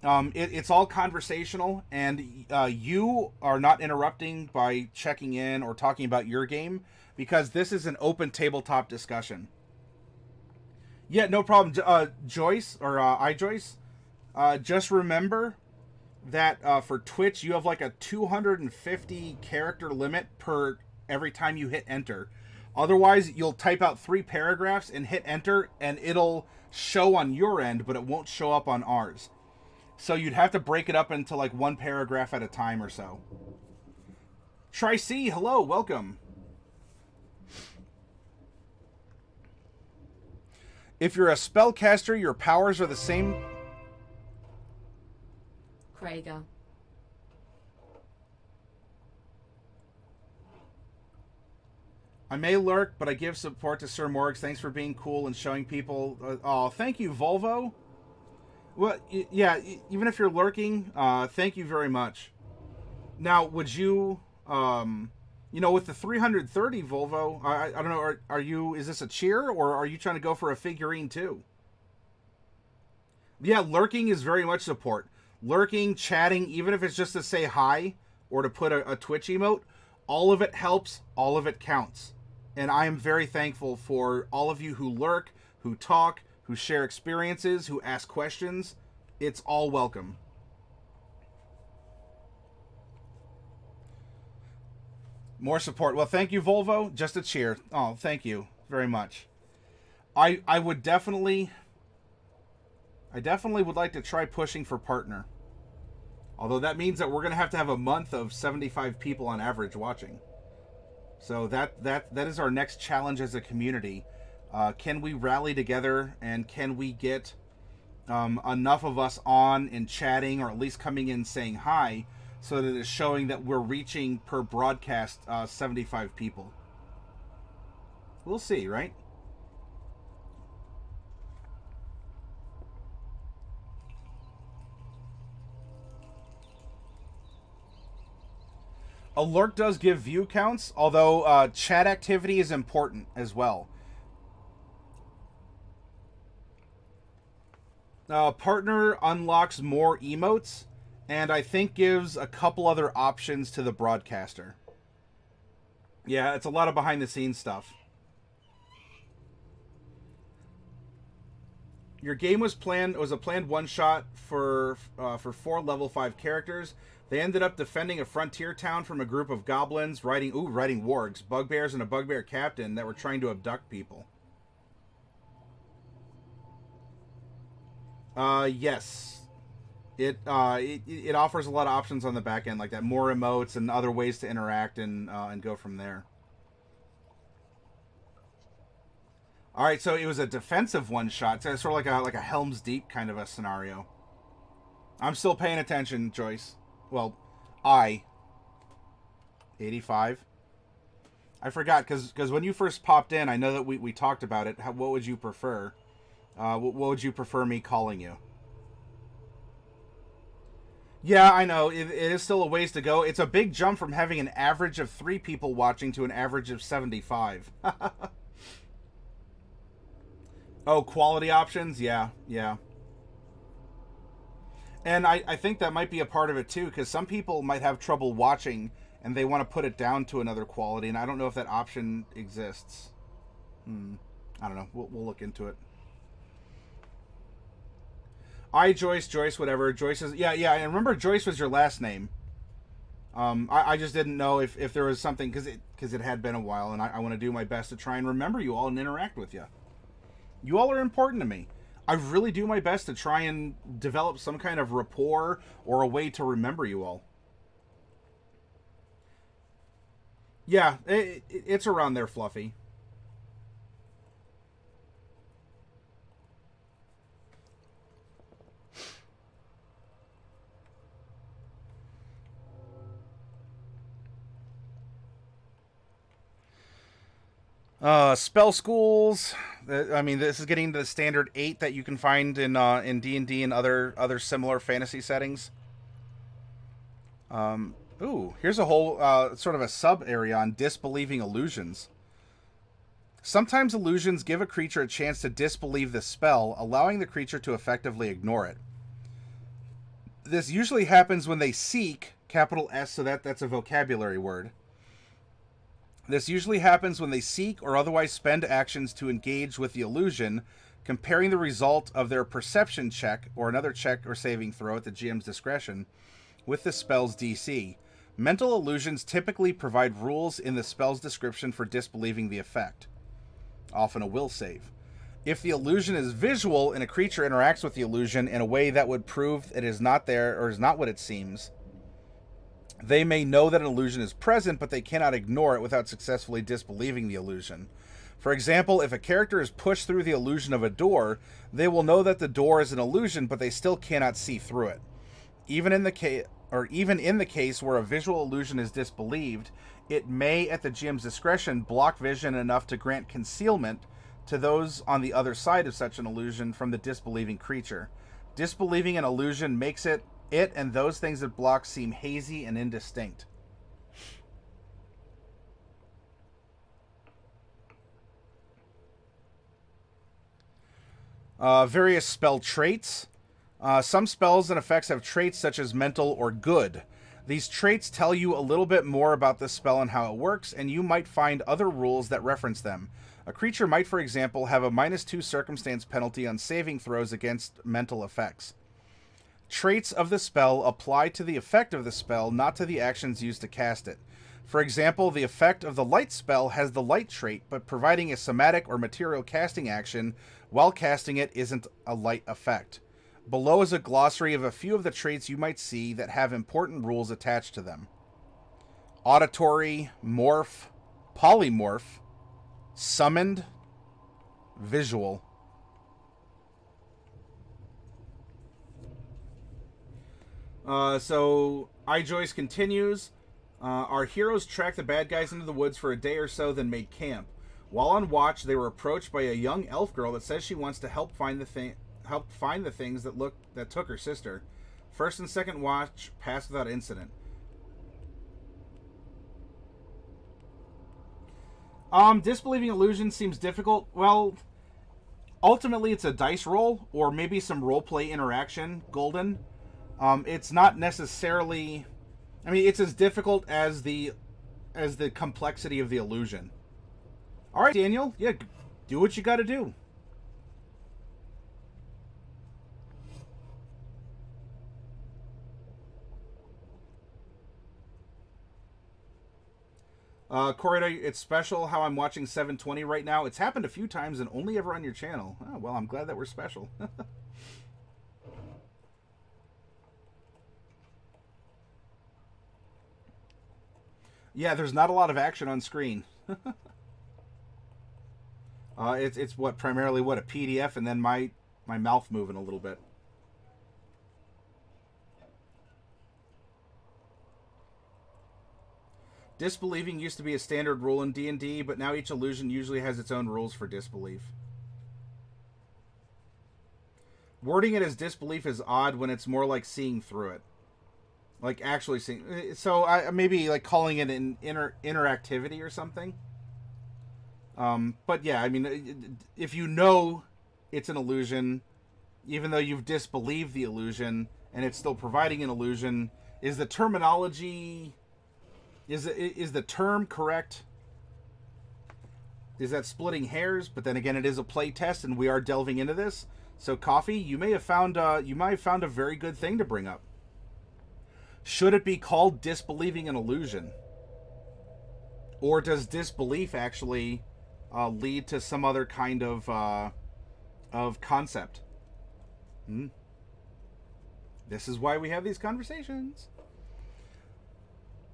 It's all conversational, and you are not interrupting by checking in or talking about your game, because this is an open tabletop discussion. Yeah, no problem. Joyce, or iJoyce, just remember that for Twitch, you have like a 250 character limit per every time you hit enter. Otherwise, you'll type out 3 paragraphs and hit enter, and it'll show on your end, but it won't show up on ours. So you'd have to break it up into like 1 paragraph at a time or so. Tri-C, hello, welcome. If you're a spellcaster, your powers are the same. Krieger. I may lurk, but I give support to Sir Morgs. Thanks for being cool and showing people. Oh, thank you, Volvo. Well, yeah, even if you're lurking, thank you very much. Now, would you, you know, with the 330 Volvo, I don't know, are you, is this a cheer, or are you trying to go for a figurine too? Yeah, lurking is very much support. Lurking, chatting, even if it's just to say hi or to put a Twitch emote, all of it helps, all of it counts. And I am very thankful for all of you who lurk, who talk, who share experiences, who ask questions. It's all welcome. More support. Well, thank you, Volvo. Just a cheer. Oh, thank you very much. I definitely would like to try pushing for partner. Although that means that we're going to have a month of 75 people on average watching. So that is our next challenge as a community. Can we rally together, and can we get enough of us on and chatting, or at least coming in saying hi, so that it's showing that we're reaching per broadcast 75 people. We'll see, right? Alert does give view counts, although chat activity is important as well. Partner unlocks more emotes, and I think gives a couple other options to the broadcaster. Yeah, it's a lot of behind the scenes stuff. Your game was a planned one shot for 4 level 5 characters. They ended up defending a frontier town from a group of goblins riding wargs, bugbears, and a bugbear captain that were trying to abduct people. Yes. It offers a lot of options on the back end like that, more emotes and other ways to interact and go from there. All right, so it was a defensive one shot, so it's sort of like a Helm's Deep kind of a scenario. I'm still paying attention, Joyce. Well, 85. I forgot because when you first popped in, I know that we talked about it. What would you prefer? What would you prefer me calling you? Yeah, I know. It is still a ways to go. It's a big jump from having an average of 3 people watching to an average of 75. Oh, quality options? Yeah. And I think that might be a part of it too, because some people might have trouble watching and they want to put it down to another quality, and I don't know if that option exists. I don't know. We'll look into it. Joyce, whatever. Joyce is... Yeah, and remember Joyce was your last name. I just didn't know if there was something, because it had been a while, and I want to do my best to try and remember you all and interact with you. You all are important to me. I really do my best to try and develop some kind of rapport or a way to remember you all. Yeah, it's around there, Fluffy. Spell schools. I mean, this is getting to the standard 8 that you can find in D&D and other similar fantasy settings. Ooh, here's a whole sort of a sub area on disbelieving illusions. Sometimes illusions give a creature a chance to disbelieve the spell, allowing the creature to effectively ignore it. This usually happens when they seek, capital S, so that's a vocabulary word. This usually happens when they seek or otherwise spend actions to engage with the illusion, comparing the result of their perception check or another check or saving throw at the GM's discretion with the spell's DC. Mental illusions typically provide rules in the spell's description for disbelieving the effect, often a will save. If the illusion is visual and a creature interacts with the illusion in a way that would prove it is not there or is not what it seems, they may know that an illusion is present, but they cannot ignore it without successfully disbelieving the illusion. For example, if a character is pushed through the illusion of a door, they will know that the door is an illusion, but they still cannot see through it. Even in the case where a visual illusion is disbelieved, it may, at the GM's discretion, block vision enough to grant concealment to those on the other side of such an illusion from the disbelieving creature. Disbelieving an illusion makes it and those things it blocks seem hazy and indistinct. Various spell traits. Some spells and effects have traits such as mental or good. These traits tell you a little bit more about the spell and how it works, and you might find other rules that reference them. A creature might, for example, have a -2 circumstance penalty on saving throws against mental effects. Traits of the spell apply to the effect of the spell, not to the actions used to cast it. For example, the effect of the light spell has the light trait, but providing a somatic or material casting action while casting it isn't a light effect. Below is a glossary of a few of the traits you might see that have important rules attached to them. Auditory, morph, polymorph, summoned, visual. So iJoyce continues. Our heroes tracked the bad guys into the woods for a day or so, then made camp. While on watch, they were approached by a young elf girl that says she wants to help find the things that took her sister. First and second watch passed without incident. Disbelieving illusion seems difficult. Well, ultimately it's a dice roll or maybe some roleplay interaction, Golden. It's not necessarily, I mean, it's as difficult as the complexity of the illusion. All right, Daniel, yeah, do what you got to do. Corey, it's special how I'm watching 720 right now. It's happened a few times and only ever on your channel. Oh, well, I'm glad that we're special. Yeah, there's not a lot of action on screen. It's primarily a PDF and then my mouth moving a little bit. Disbelieving used to be a standard rule in D&D, but now each illusion usually has its own rules for disbelief. Wording it as disbelief is odd when it's more like seeing through it. Like actually seeing. So I maybe like calling it an interactivity or something. But yeah, I mean, if you know it's an illusion, even though you've disbelieved the illusion, and it's still providing an illusion, is the terminology... Is the term correct? Is that splitting hairs? But then again, it is a play test, and we are delving into this. So, Coffee, you may have found a very good thing to bring up. Should it be called disbelieving an illusion, or does disbelief actually lead to some other kind of concept? This is why we have these conversations.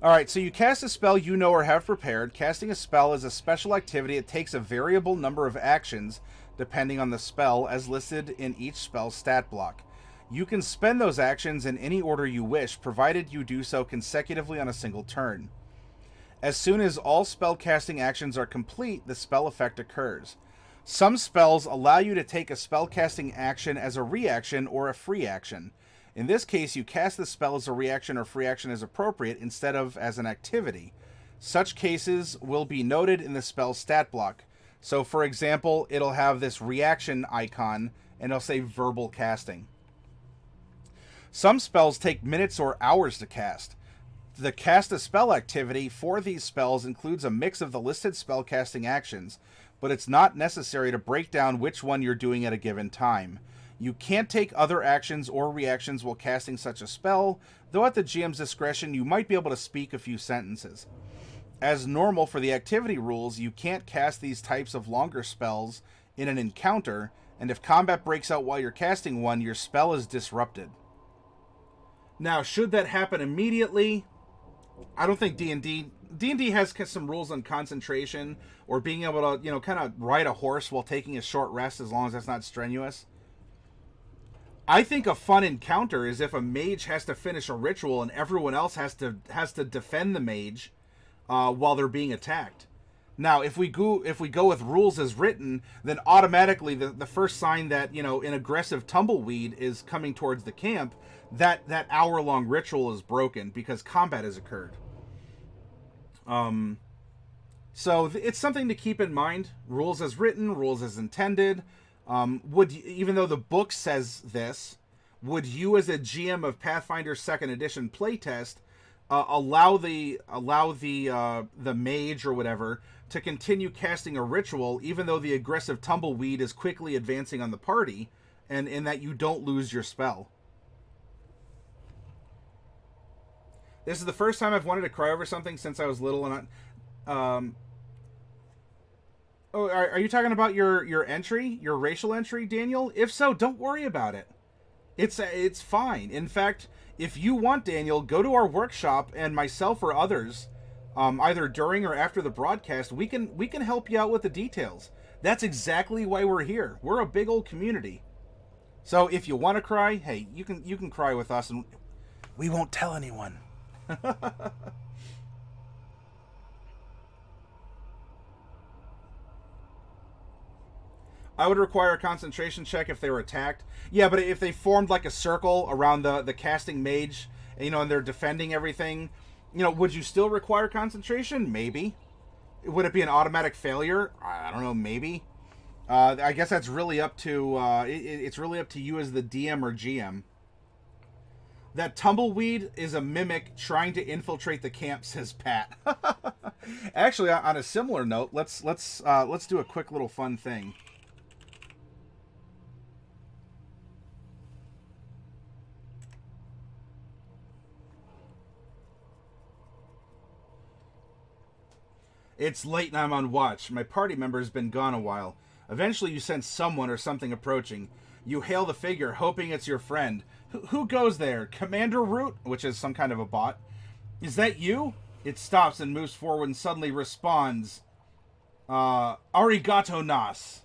Alright, so you cast a spell you know or have prepared. Casting a spell is a special activity. It takes a variable number of actions, depending on the spell, as listed in each spell's stat block. You can spend those actions in any order you wish, provided you do so consecutively on a single turn. As soon as all spell casting actions are complete, the spell effect occurs. Some spells allow you to take a spell casting action as a reaction or a free action. In this case, you cast the spell as a reaction or free action as appropriate instead of as an activity. Such cases will be noted in the spell's stat block. So, for example, it'll have this reaction icon, and it'll say verbal casting. Some spells take minutes or hours to cast. The cast a spell activity for these spells includes a mix of the listed spellcasting actions, but it's not necessary to break down which one you're doing at a given time. You can't take other actions or reactions while casting such a spell, though at the GM's discretion you might be able to speak a few sentences. As normal for the activity rules, you can't cast these types of longer spells in an encounter, and if combat breaks out while you're casting one, your spell is disrupted. Now, should that happen immediately? I don't think D&D has some rules on concentration or being able to, kind of ride a horse while taking a short rest as long as that's not strenuous. I think a fun encounter is if a mage has to finish a ritual and everyone else has to defend the mage while they're being attacked. Now, if we go with rules as written, then automatically the first sign that an aggressive tumbleweed is coming towards the camp, that hour-long ritual is broken because combat has occurred. So it's something to keep in mind. Rules as written, rules as intended. Even though the book says this, would you as a GM of Pathfinder Second Edition Playtest allow the mage or whatever to continue casting a ritual even though the aggressive tumbleweed is quickly advancing on the party, and in that you don't lose your spell? This is the first time I've wanted to cry over something since I was little, and are you talking about your entry, your racial entry, Daniel? If so, don't worry about it. It's fine. In fact, if you want, Daniel, go to our workshop, and myself or others, either during or after the broadcast, we can help you out with the details. That's exactly why we're here. We're a big old community. So if you want to cry, hey, you can cry with us, and we won't tell anyone. I would require a concentration check if they were attacked. Yeah, but if they formed like a circle around the casting mage, and they're defending everything, would you still require concentration? Maybe. Would it be an automatic failure? I don't know. Maybe. I guess that's really up to it's really up to you as the DM or GM. That tumbleweed is a mimic trying to infiltrate the camp, says Pat. Actually, on a similar note, let's do a quick little fun thing. It's late and I'm on watch. My party member has been gone a while. Eventually you sense someone or something approaching. You hail the figure, hoping it's your friend. Who goes there? Commander Root? Which is some kind of a bot. Is that you? It stops and moves forward and suddenly responds. Arigato nas.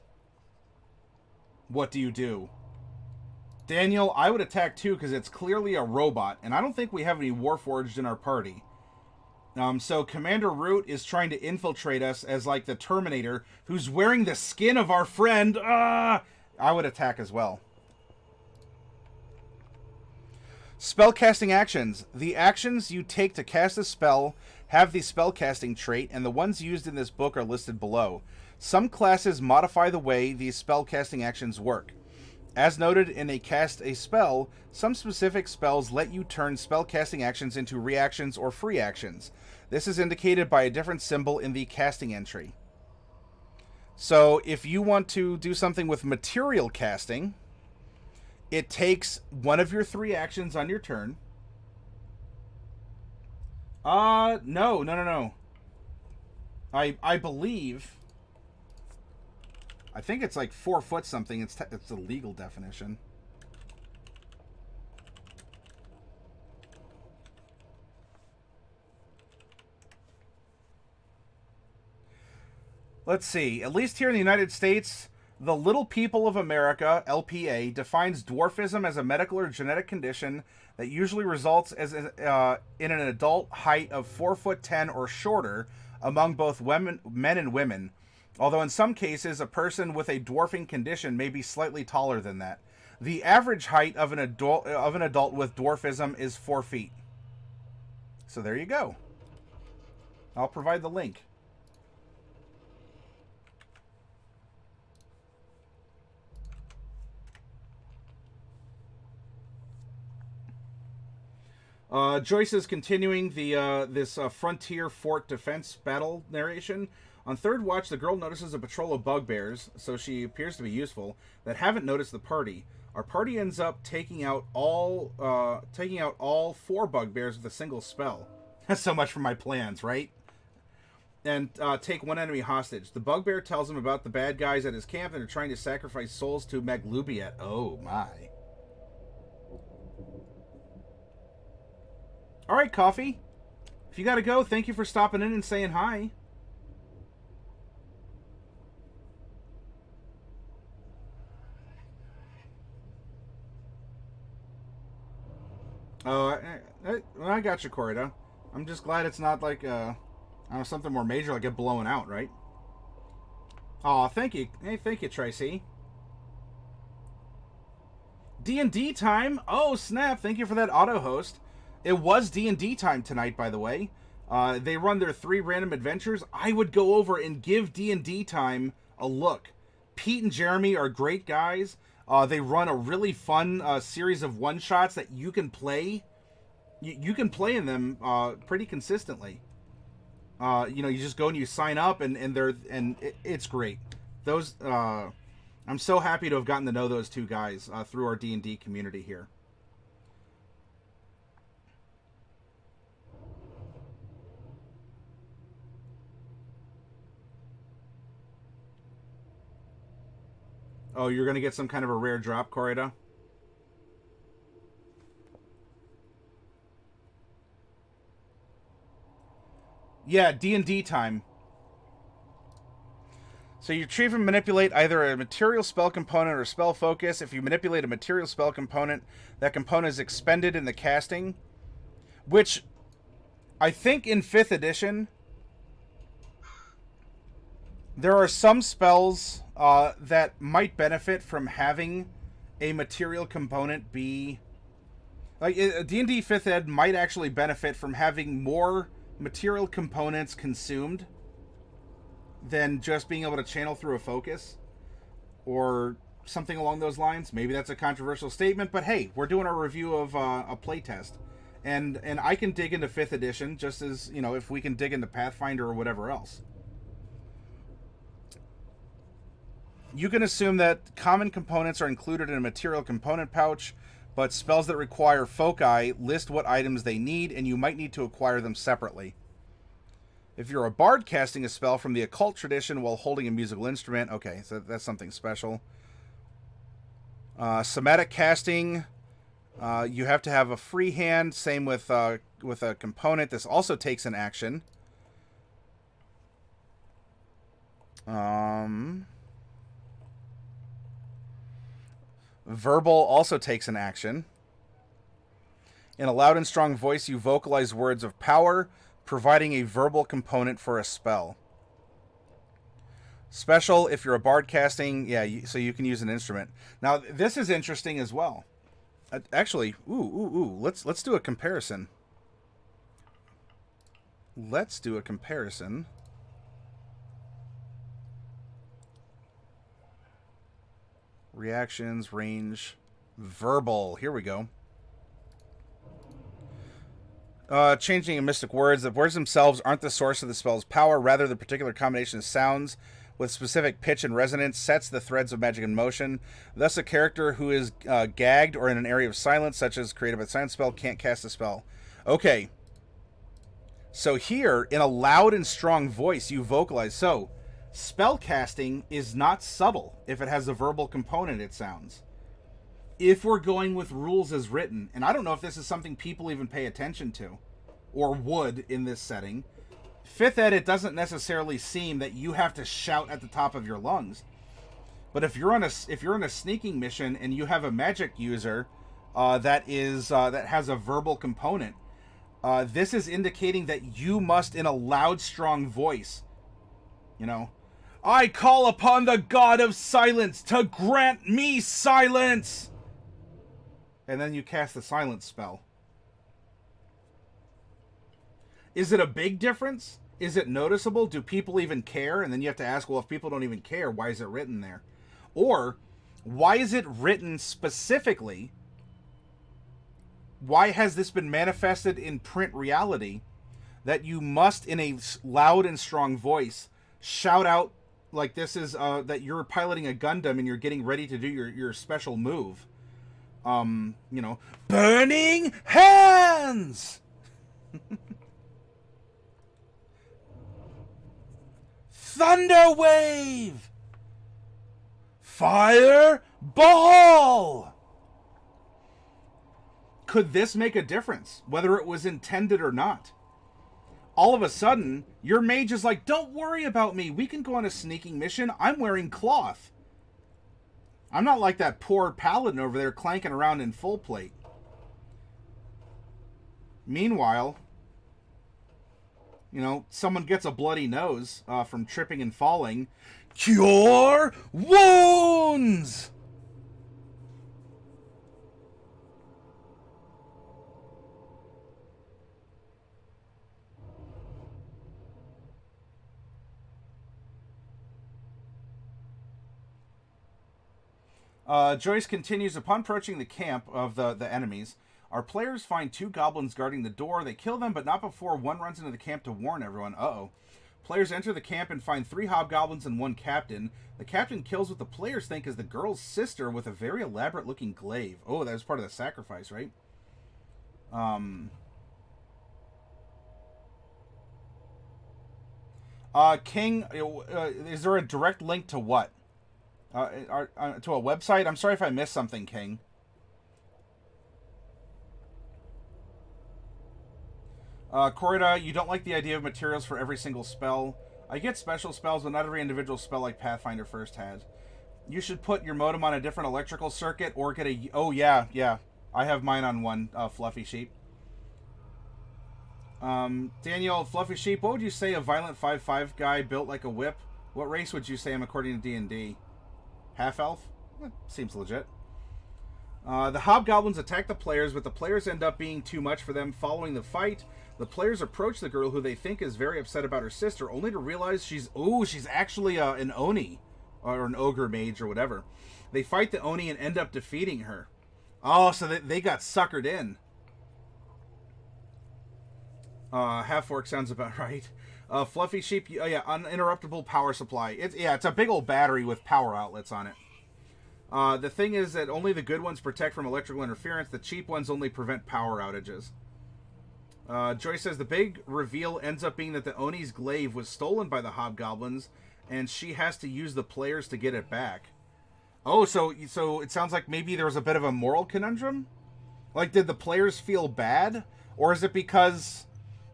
What do you do? Daniel, I would attack too because it's clearly a robot, and I don't think we have any Warforged in our party. So Commander Root is trying to infiltrate us as like the Terminator who's wearing the skin of our friend. I would attack as well. Spellcasting actions. The actions you take to cast a spell have the spellcasting trait, and the ones used in this book are listed below. Some classes modify the way these spellcasting actions work. As noted in a cast a spell, some specific spells let you turn spellcasting actions into reactions or free actions. This is indicated by a different symbol in the casting entry. So if you want to do something with material casting, it takes one of your 3 actions on your turn. No. I believe... I think it's like 4 foot something. It's the legal definition. Let's see. At least here in the United States, the Little People of America, LPA, defines dwarfism as a medical or genetic condition that usually results in an adult height of 4'10" or shorter among both men and women. Although in some cases, a person with a dwarfing condition may be slightly taller than that. The average height of an adult with dwarfism is 4 feet. So there you go. I'll provide the link. Joyce is continuing this frontier fort defense battle narration. On third watch, the girl notices a patrol of bugbears, so she appears to be useful, that haven't noticed the party. Our party ends up taking out all 4 bugbears with a single spell. That's so much for my plans, right? And take 1 enemy hostage. The bugbear tells him about the bad guys at his camp and are trying to sacrifice souls to Maglubiet. Oh my. Alright, Coffee. If you gotta go, thank you for stopping in and saying hi. Oh, I got you, Corrida. I'm just glad it's not like something more major like it blowing out, right? Aw, thank you. Hey, thank you, Tracy. D&D time? Oh, snap. Thank you for that auto-host. It was D&D time tonight, by the way. They run their 3 random adventures. I would go over and give D&D time a look. Pete and Jeremy are great guys. They run a really fun series of one-shots that you can play. You can play in them pretty consistently. You just go and you sign up, and it's great. Those I'm so happy to have gotten to know those 2 guys through our D&D community here. Oh, you're going to get some kind of a rare drop, Corrida? Yeah, D&D time. So you retrieve and manipulate either a material spell component or spell focus. If you manipulate a material spell component, that component is expended in the casting. Which, I think in 5th edition, there are some spells that might benefit from having a material component be... Like, D&D 5th Ed might actually benefit from having more material components consumed than just being able to channel through a focus. Or something along those lines. Maybe that's a controversial statement, but hey, we're doing a review of a playtest. And I can dig into 5th edition just as, if we can dig into Pathfinder or whatever else. You can assume that common components are included in a material component pouch, but spells that require foci list what items they need, and you might need to acquire them separately. If you're a bard casting a spell from the occult tradition while holding a musical instrument, okay, so that's something special. Somatic casting, you have to have a free hand, same with a component. This also takes an action. Verbal also takes an action. In a loud and strong voice, you vocalize words of power, providing a verbal component for a spell. Special, if you're a bard casting, so you can use an instrument. Now, this is interesting as well. Actually, let's do a comparison. Let's do a comparison. Reactions, range, verbal. Here we go. Changing in mystic words. The words themselves aren't the source of the spell's power. Rather, the particular combination of sounds with specific pitch and resonance sets the threads of magic in motion. Thus, a character who is gagged or in an area of silence, such as created by a silence spell, can't cast a spell. Okay. So here, in a loud and strong voice, you vocalize. So, spell casting is not subtle if it has a verbal component, it sounds. If we're going with rules as written, and I don't know if this is something people even pay attention to, or would in this setting, 5th Ed, it doesn't necessarily seem that you have to shout at the top of your lungs. But if you're on a sneaking mission and you have a magic user that has a verbal component, this is indicating that you must, in a loud, strong voice, I call upon the god of silence to grant me silence! And then you cast the silence spell. Is it a big difference? Is it noticeable? Do people even care? And then you have to ask, well, if people don't even care, why is it written there? Or, why is it written specifically why has this been manifested in print reality that you must, in a loud and strong voice, shout out like this is that you're piloting a Gundam and you're getting ready to do your special move. Burning hands. Thunder wave. Fire ball. Could this make a difference, whether it was intended or not? All of a sudden, your mage is like, don't worry about me. We can go on a sneaking mission. I'm wearing cloth. I'm not like that poor paladin over there clanking around in full plate. Meanwhile, someone gets a bloody nose from tripping and falling. Cure wounds! Joyce continues, upon approaching the camp of the enemies, our players find 2 goblins guarding the door. They kill them, but not before one runs into the camp to warn everyone. Uh-oh. Players enter the camp and find 3 hobgoblins and 1 captain. The captain kills what the players think is the girl's sister with a very elaborate-looking glaive. Oh, that was part of the sacrifice, right? King, is there a direct link to what? To a website? I'm sorry if I missed something, King. Corrida, you don't like the idea of materials for every single spell. I get special spells, but not every individual spell like Pathfinder First has. You should put your modem on a different electrical circuit or get a... Oh, yeah. I have mine on one, Fluffy Sheep. Daniel, Fluffy Sheep, what would you say a violent 5/5 guy built like a whip? What race would you say him according to D&D? Half-elf? Seems legit. The hobgoblins attack the players, but the players end up being too much for them. Following the fight, the players approach the girl who they think is very upset about her sister, only to realize she's actually an Oni, or an ogre mage, or whatever. They fight the Oni and end up defeating her. Oh, so they got suckered in. Half-orc sounds about right. Fluffy Sheep, uninterruptible power supply. It's a big old battery with power outlets on it. The thing is that only the good ones protect from electrical interference. The cheap ones only prevent power outages. Joyce says the big reveal ends up being that the Oni's glaive was stolen by the hobgoblins, and she has to use the players to get it back. Oh, so it sounds like maybe there was a bit of a moral conundrum? Like, did the players feel bad? Or is it because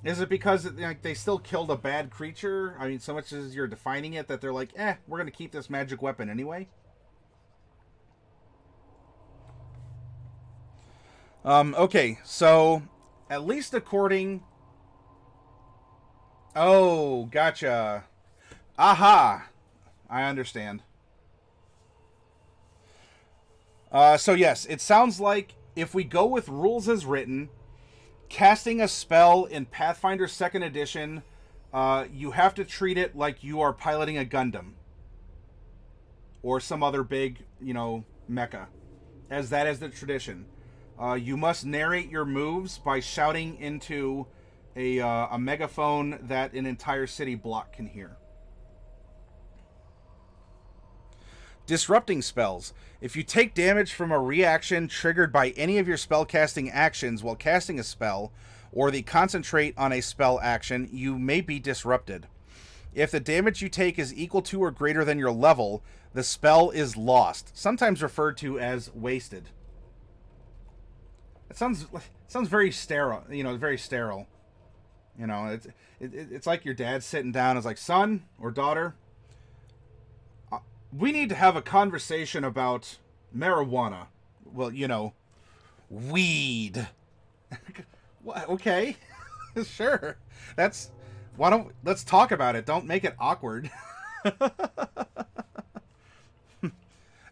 like, they still killed a bad creature? I mean, so much as you're defining it that they're like, we're going to keep this magic weapon anyway? Okay, so at least according... Oh, gotcha. Aha! I understand. So yes, it sounds like if we go with rules as written, casting a spell in Pathfinder Second Edition, you have to treat it like you are piloting a Gundam. Or some other big, mecha. As that is the tradition. You must narrate your moves by shouting into a megaphone that an entire city block can hear. Disrupting spells. If you take damage from a reaction triggered by any of your spellcasting actions while casting a spell, or they concentrate on a spell action, you may be disrupted. If the damage you take is equal to or greater than your level, the spell is lost, sometimes referred to as wasted. It sounds very sterile, very sterile. It's like your dad sitting down and is like, son or daughter, we need to have a conversation about marijuana. Well, weed. Okay. Sure. Let's talk about it. Don't make it awkward.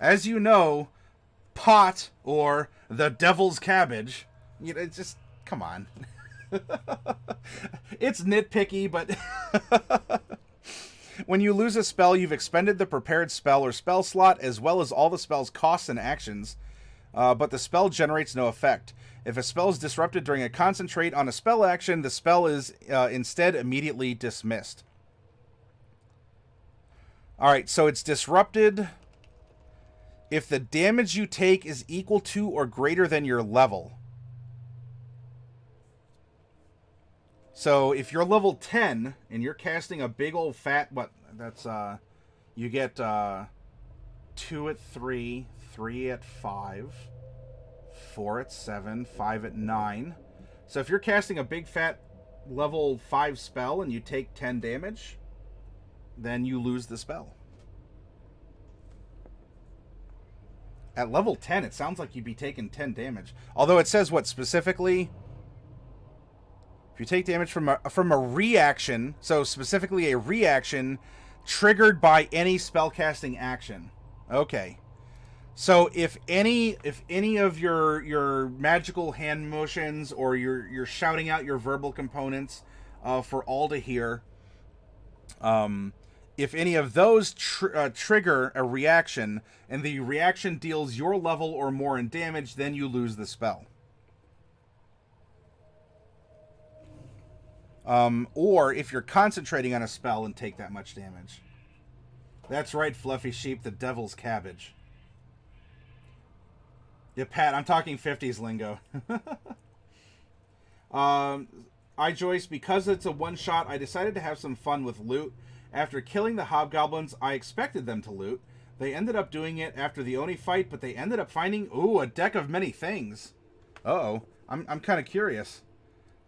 As you know, pot or the devil's cabbage, just come on. It's nitpicky, but when you lose a spell, you've expended the prepared spell or spell slot, as well as all the spell's costs and actions. but the spell generates no effect. If a spell is disrupted during a concentrate on a spell action, the spell is instead immediately dismissed. Alright, so it's disrupted if the damage you take is equal to or greater than your level. So if you're level 10 and you're casting a big old fat, you get 2 at 3, 3 at 5, 4 at 7, 5 at 9. So if you're casting a big fat level 5 spell and you take 10 damage, then you lose the spell. At level 10, it sounds like you'd be taking 10 damage. Although it says what specifically? If you take damage from a reaction, so specifically a reaction triggered by any spellcasting action. Okay. So if any of your magical hand motions or you're shouting out your verbal components for all to hear, if any of those trigger a reaction and the reaction deals your level or more in damage, then you lose the spell. Or if you're concentrating on a spell and take that much damage. That's right, Fluffy Sheep, the devil's cabbage. Yeah, Pat, I'm talking 50s lingo. Joyce, because it's a one-shot, I decided to have some fun with loot. After killing the hobgoblins, I expected them to loot. They ended up doing it after the Oni fight, but they ended up finding, a deck of many things. Uh-oh. I'm kind of curious.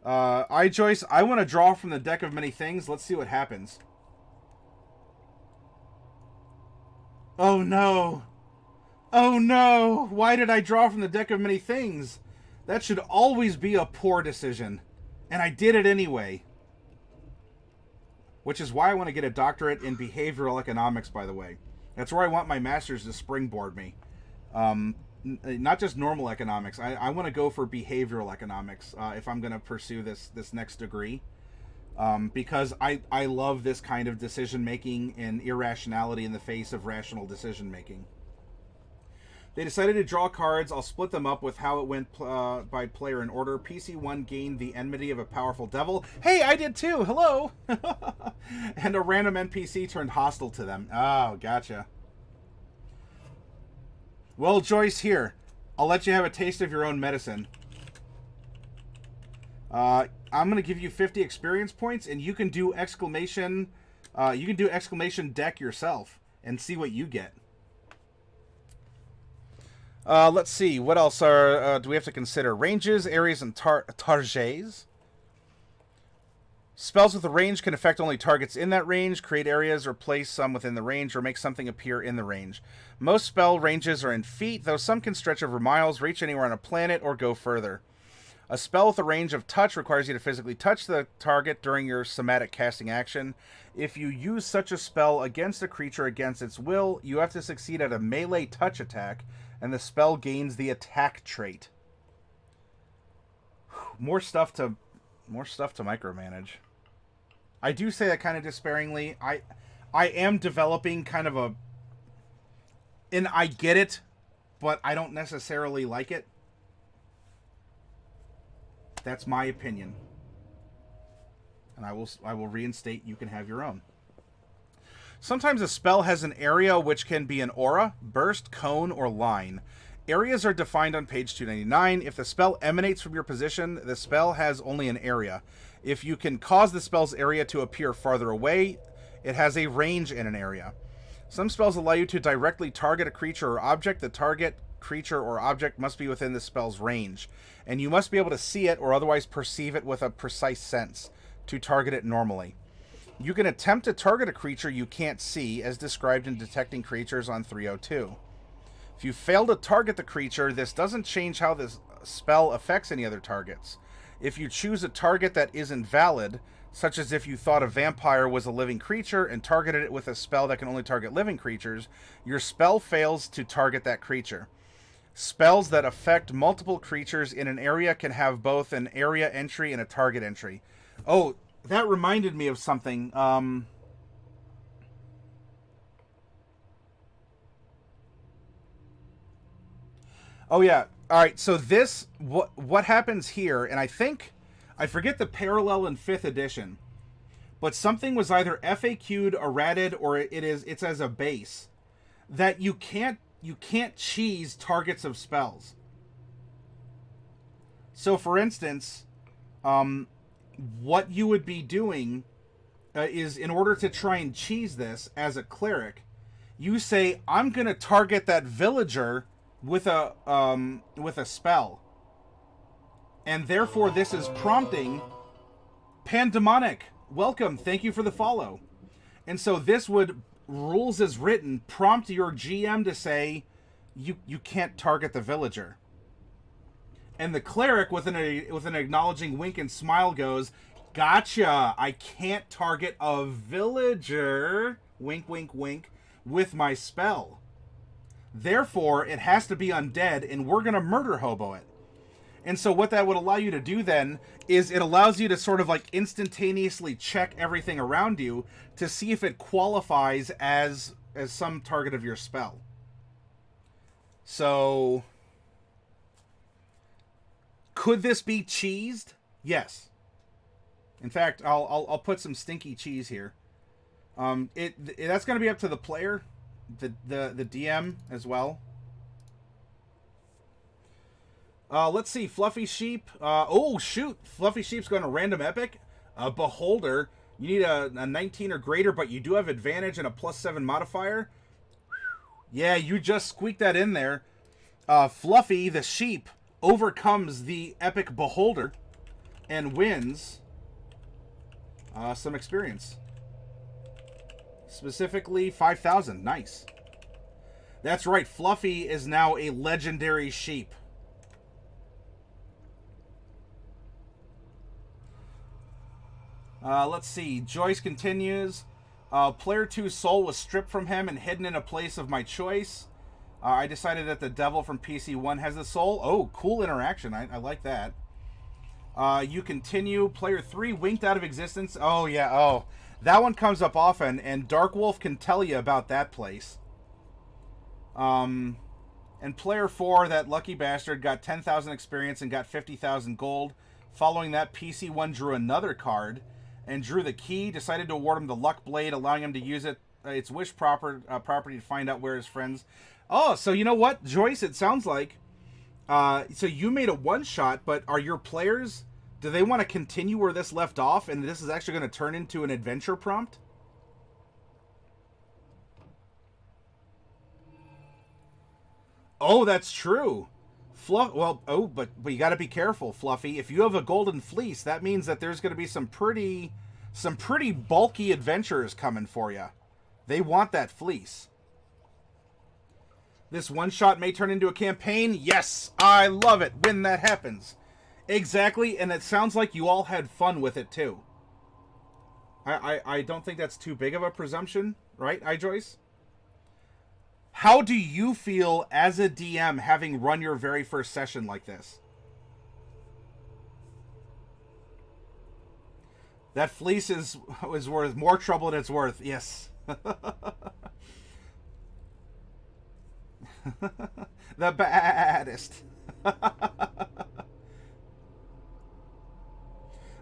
Joyce, I want to draw from the deck of many things. Let's see what happens. Oh, no. Oh, no. Why did I draw from the deck of many things? That should always be a poor decision. And I did it anyway. Which is why I want to get a doctorate in behavioral economics, by the way. That's where I want my master's to springboard me. Not just normal economics. I want to go for behavioral economics if I'm going to pursue this next degree. Because I love this kind of decision-making and irrationality in the face of rational decision-making. They decided to draw cards. I'll split them up with how it went by player in order. PC1 gained the enmity of a powerful devil. Hey, I did too! Hello! And a random NPC turned hostile to them. Oh, gotcha. Well, Joyce, here. I'll let you have a taste of your own medicine. I'm going to give you 50 experience points, and you can do exclamation deck yourself and see what you get. Let's see. What else do we have to consider? Ranges, areas, and targets. Spells with a range can affect only targets in that range, create areas, or place some within the range, or make something appear in the range. Most spell ranges are in feet, though some can stretch over miles, reach anywhere on a planet, or go further. A spell with a range of touch requires you to physically touch the target during your somatic casting action. If you use such a spell against a creature against its will, you have to succeed at a melee touch attack, and the spell gains the attack trait. More stuff to micromanage. I do say that kind of despairingly. I am developing kind of and I get it, but I don't necessarily like it. That's my opinion. And I will reinstate, you can have your own. Sometimes a spell has an area which can be an aura, burst, cone, or line. Areas are defined on page 299. If the spell emanates from your position, the spell has only an area. If you can cause the spell's area to appear farther away, it has a range in an area. Some spells allow you to directly target a creature or object. The target creature or object must be within the spell's range, and you must be able to see it or otherwise perceive it with a precise sense to target it normally. You can attempt to target a creature you can't see, as described in Detecting Creatures on 302. If you fail to target the creature, this doesn't change how this spell affects any other targets. If you choose a target that isn't valid, such as if you thought a vampire was a living creature and targeted it with a spell that can only target living creatures, your spell fails to target that creature. Spells that affect multiple creatures in an area can have both an area entry and a target entry. Oh, that reminded me of something. Oh yeah. All right. So this what happens here, and I forget the parallel in 5th edition, but something was either FAQ'd, errated, or it's as a base that you can't cheese targets of spells. So for instance, what you would be doing is, in order to try and cheese this as a cleric, you say, I'm going to target that villager with a spell. And therefore this is prompting Pandemonic. Welcome. Thank you for the follow. And so this would, rules as written, prompt your GM to say, you can't target the villager. And the cleric, with an acknowledging wink and smile, goes, gotcha, I can't target a villager, wink, wink, wink, with my spell. Therefore, it has to be undead, and we're going to murder hobo it. And so what that would allow you to do then is it allows you to sort of like instantaneously check everything around you to see if it qualifies as some target of your spell. So could this be cheesed? Yes. In fact, I'll put some stinky cheese here. That's going to be up to the player, the DM as well. Let's see, Fluffy Sheep. Oh, shoot. Fluffy Sheep's going to random epic. Beholder. You need a 19 or greater, but you do have advantage and a +7 modifier. Yeah, you just squeaked that in there. Fluffy, the sheep, overcomes the epic Beholder and wins some experience. Specifically, 5,000. Nice. That's right. Fluffy is now a legendary sheep. Let's see. Joyce continues. Player 2's soul was stripped from him and hidden in a place of my choice. I decided that the devil from PC 1 has the soul. Oh, cool interaction. I like that. You continue. Player 3 winked out of existence. Oh, yeah. Oh, that one comes up often, and Dark Wolf can tell you about that place. And player 4, that lucky bastard, got 10,000 experience and got 50,000 gold. Following that, PC 1 drew another card and drew the key, decided to award him the luck blade, allowing him to use its wish property to find out where his friends... Oh, so you know what, Joyce, it sounds like... so you made a one-shot, but are your players... Do they want to continue where this left off, and this is actually going to turn into an adventure prompt? Oh, that's true. But you got to be careful, Fluffy. If you have a golden fleece, that means that there's going to be some pretty bulky adventurers coming for you. They want that fleece. This one shot may turn into a campaign. Yes, I love it when that happens. Exactly, and it sounds like you all had fun with it too. I don't think that's too big of a presumption, right, Joyce? How do you feel as a DM having run your very first session like this? That fleece is worth more trouble than it's worth. Yes. The baddest.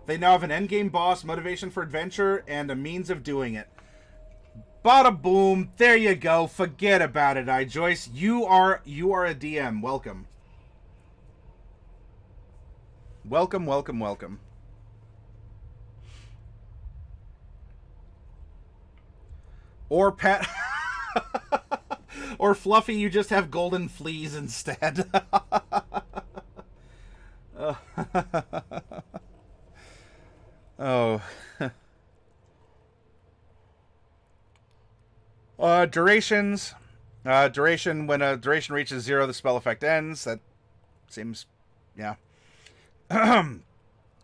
They now have an endgame boss, motivation for adventure, and a means of doing it. Bada boom! There you go. Forget about it, Joyce. You are a DM. Welcome. Welcome, welcome, welcome. Or Pat, or Fluffy, you just have golden fleas instead. Oh. Durations. Duration. When a duration reaches 0, the spell effect ends. That seems... Yeah.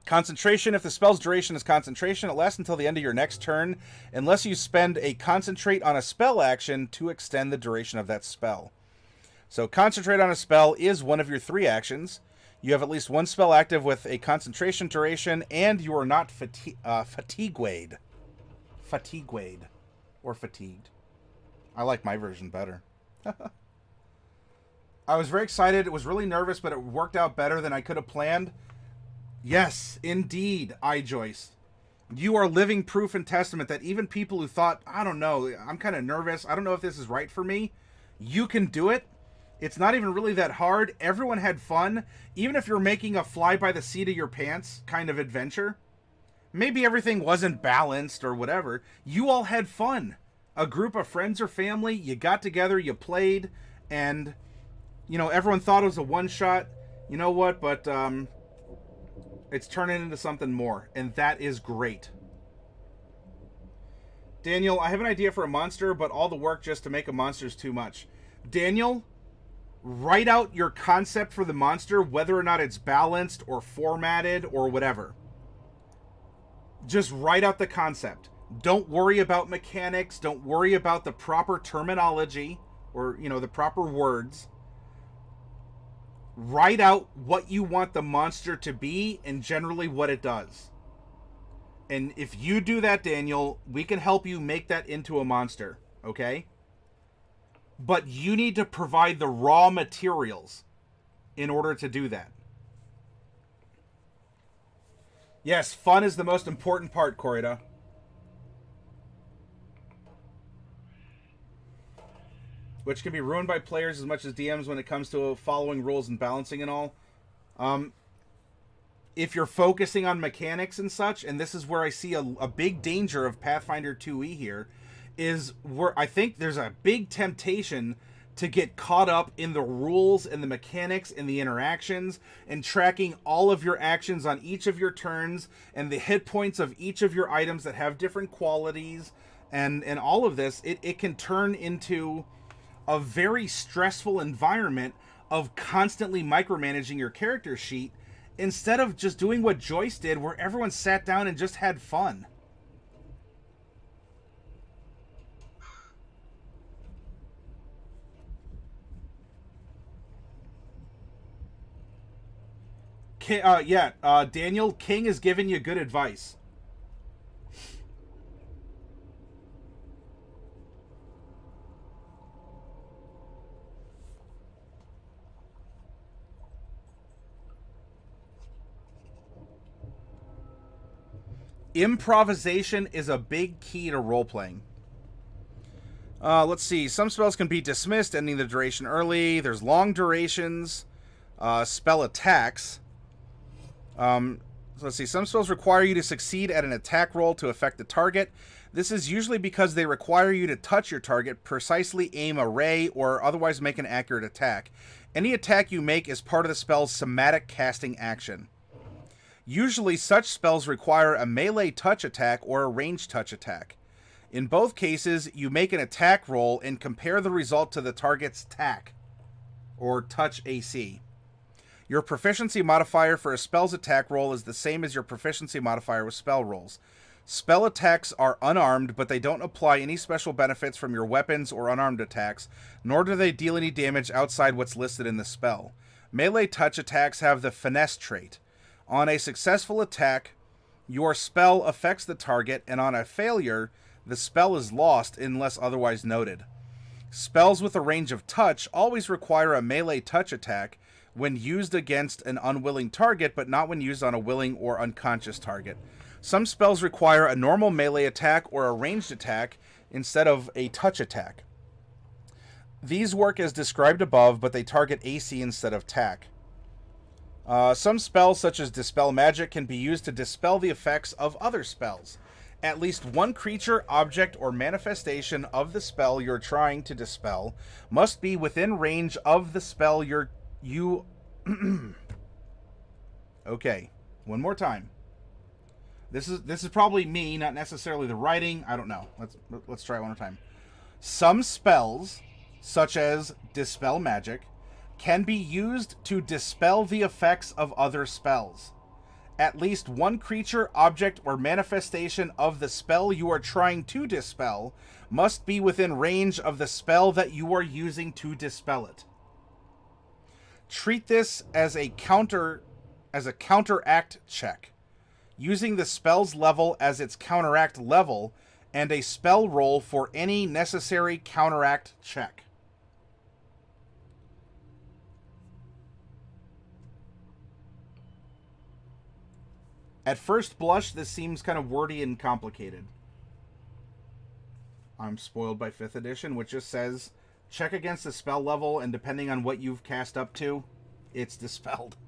Concentration. If the spell's duration is concentration, it lasts until the end of your next turn, unless you spend a concentrate on a spell action to extend the duration of that spell. So concentrate on a spell is one of your 3 actions. You have at least 1 spell active with a concentration duration, and you are not fatigued. Fatigued. Or fatigued. I like my version better. I was very excited. It was really nervous, but it worked out better than I could have planned. Yes, indeed, iJoyce. You are living proof and testament that even people who thought, I don't know, I'm kind of nervous, I don't know if this is right for me, you can do it. It's not even really that hard. Everyone had fun. Even if you're making a fly by the seat of your pants kind of adventure, maybe everything wasn't balanced or whatever, you all had fun. A group of friends or family, you got together, you played, and, you know, everyone thought it was a one-shot. You know what, but it's turning into something more, and that is great. Daniel, I have an idea for a monster, but all the work just to make a monster is too much. Daniel, write out your concept for the monster, whether or not it's balanced or formatted or whatever. Just write out the concept. Don't worry about mechanics. Don't worry about the proper terminology or, you know, the proper words. Write out what you want the monster to be and generally what it does. And if you do that, Daniel, we can help you make that into a monster, okay? But you need to provide the raw materials in order to do that. Yes, fun is the most important part, Corrida. Which can be ruined by players as much as DMs when it comes to following rules and balancing and all. If you're focusing on mechanics and such, and this is where I see a big danger of Pathfinder 2e here, is where I think there's a big temptation to get caught up in the rules and the mechanics and the interactions and tracking all of your actions on each of your turns and the hit points of each of your items that have different qualities and all of this. It can turn into a very stressful environment of constantly micromanaging your character sheet instead of just doing what Joyce did, where everyone sat down and just had fun. Daniel, King is giving you good advice. Improvisation is a big key to role-playing. Let's see. Some spells can be dismissed, ending the duration early. There's long durations. Spell attacks. So let's see. Some spells require you to succeed at an attack roll to affect the target. This is usually because they require you to touch your target, precisely aim a ray, or otherwise make an accurate attack. Any attack you make is part of the spell's somatic casting action. Usually, such spells require a melee touch attack or a ranged touch attack. In both cases, you make an attack roll and compare the result to the target's TAC, or touch AC. Your proficiency modifier for a spell's attack roll is the same as your proficiency modifier with spell rolls. Spell attacks are unarmed, but they don't apply any special benefits from your weapons or unarmed attacks, nor do they deal any damage outside what's listed in the spell. Melee touch attacks have the finesse trait. On a successful attack, your spell affects the target, and on a failure, the spell is lost unless otherwise noted. Spells with a range of touch always require a melee touch attack when used against an unwilling target, but not when used on a willing or unconscious target. Some spells require a normal melee attack or a ranged attack instead of a touch attack. These work as described above, but they target AC instead of TAC. Some spells, such as Dispel Magic, can be used to dispel the effects of other spells. At least one creature, object, or manifestation of the spell you're trying to dispel must be within range of the spell you... Okay, one more time. This is probably me, not necessarily the writing. I don't know. Let's try it one more time. Some spells, such as Dispel Magic, can be used to dispel the effects of other spells. At least one creature, object, or manifestation of the spell you are trying to dispel must be within range of the spell that you are using to dispel it. Treat this as a counteract check, using the spell's level as its counteract level and a spell roll for any necessary counteract check. At first blush, this seems kind of wordy and complicated. I'm spoiled by 5th edition, which just says, check against the spell level, and depending on what you've cast up to, it's dispelled.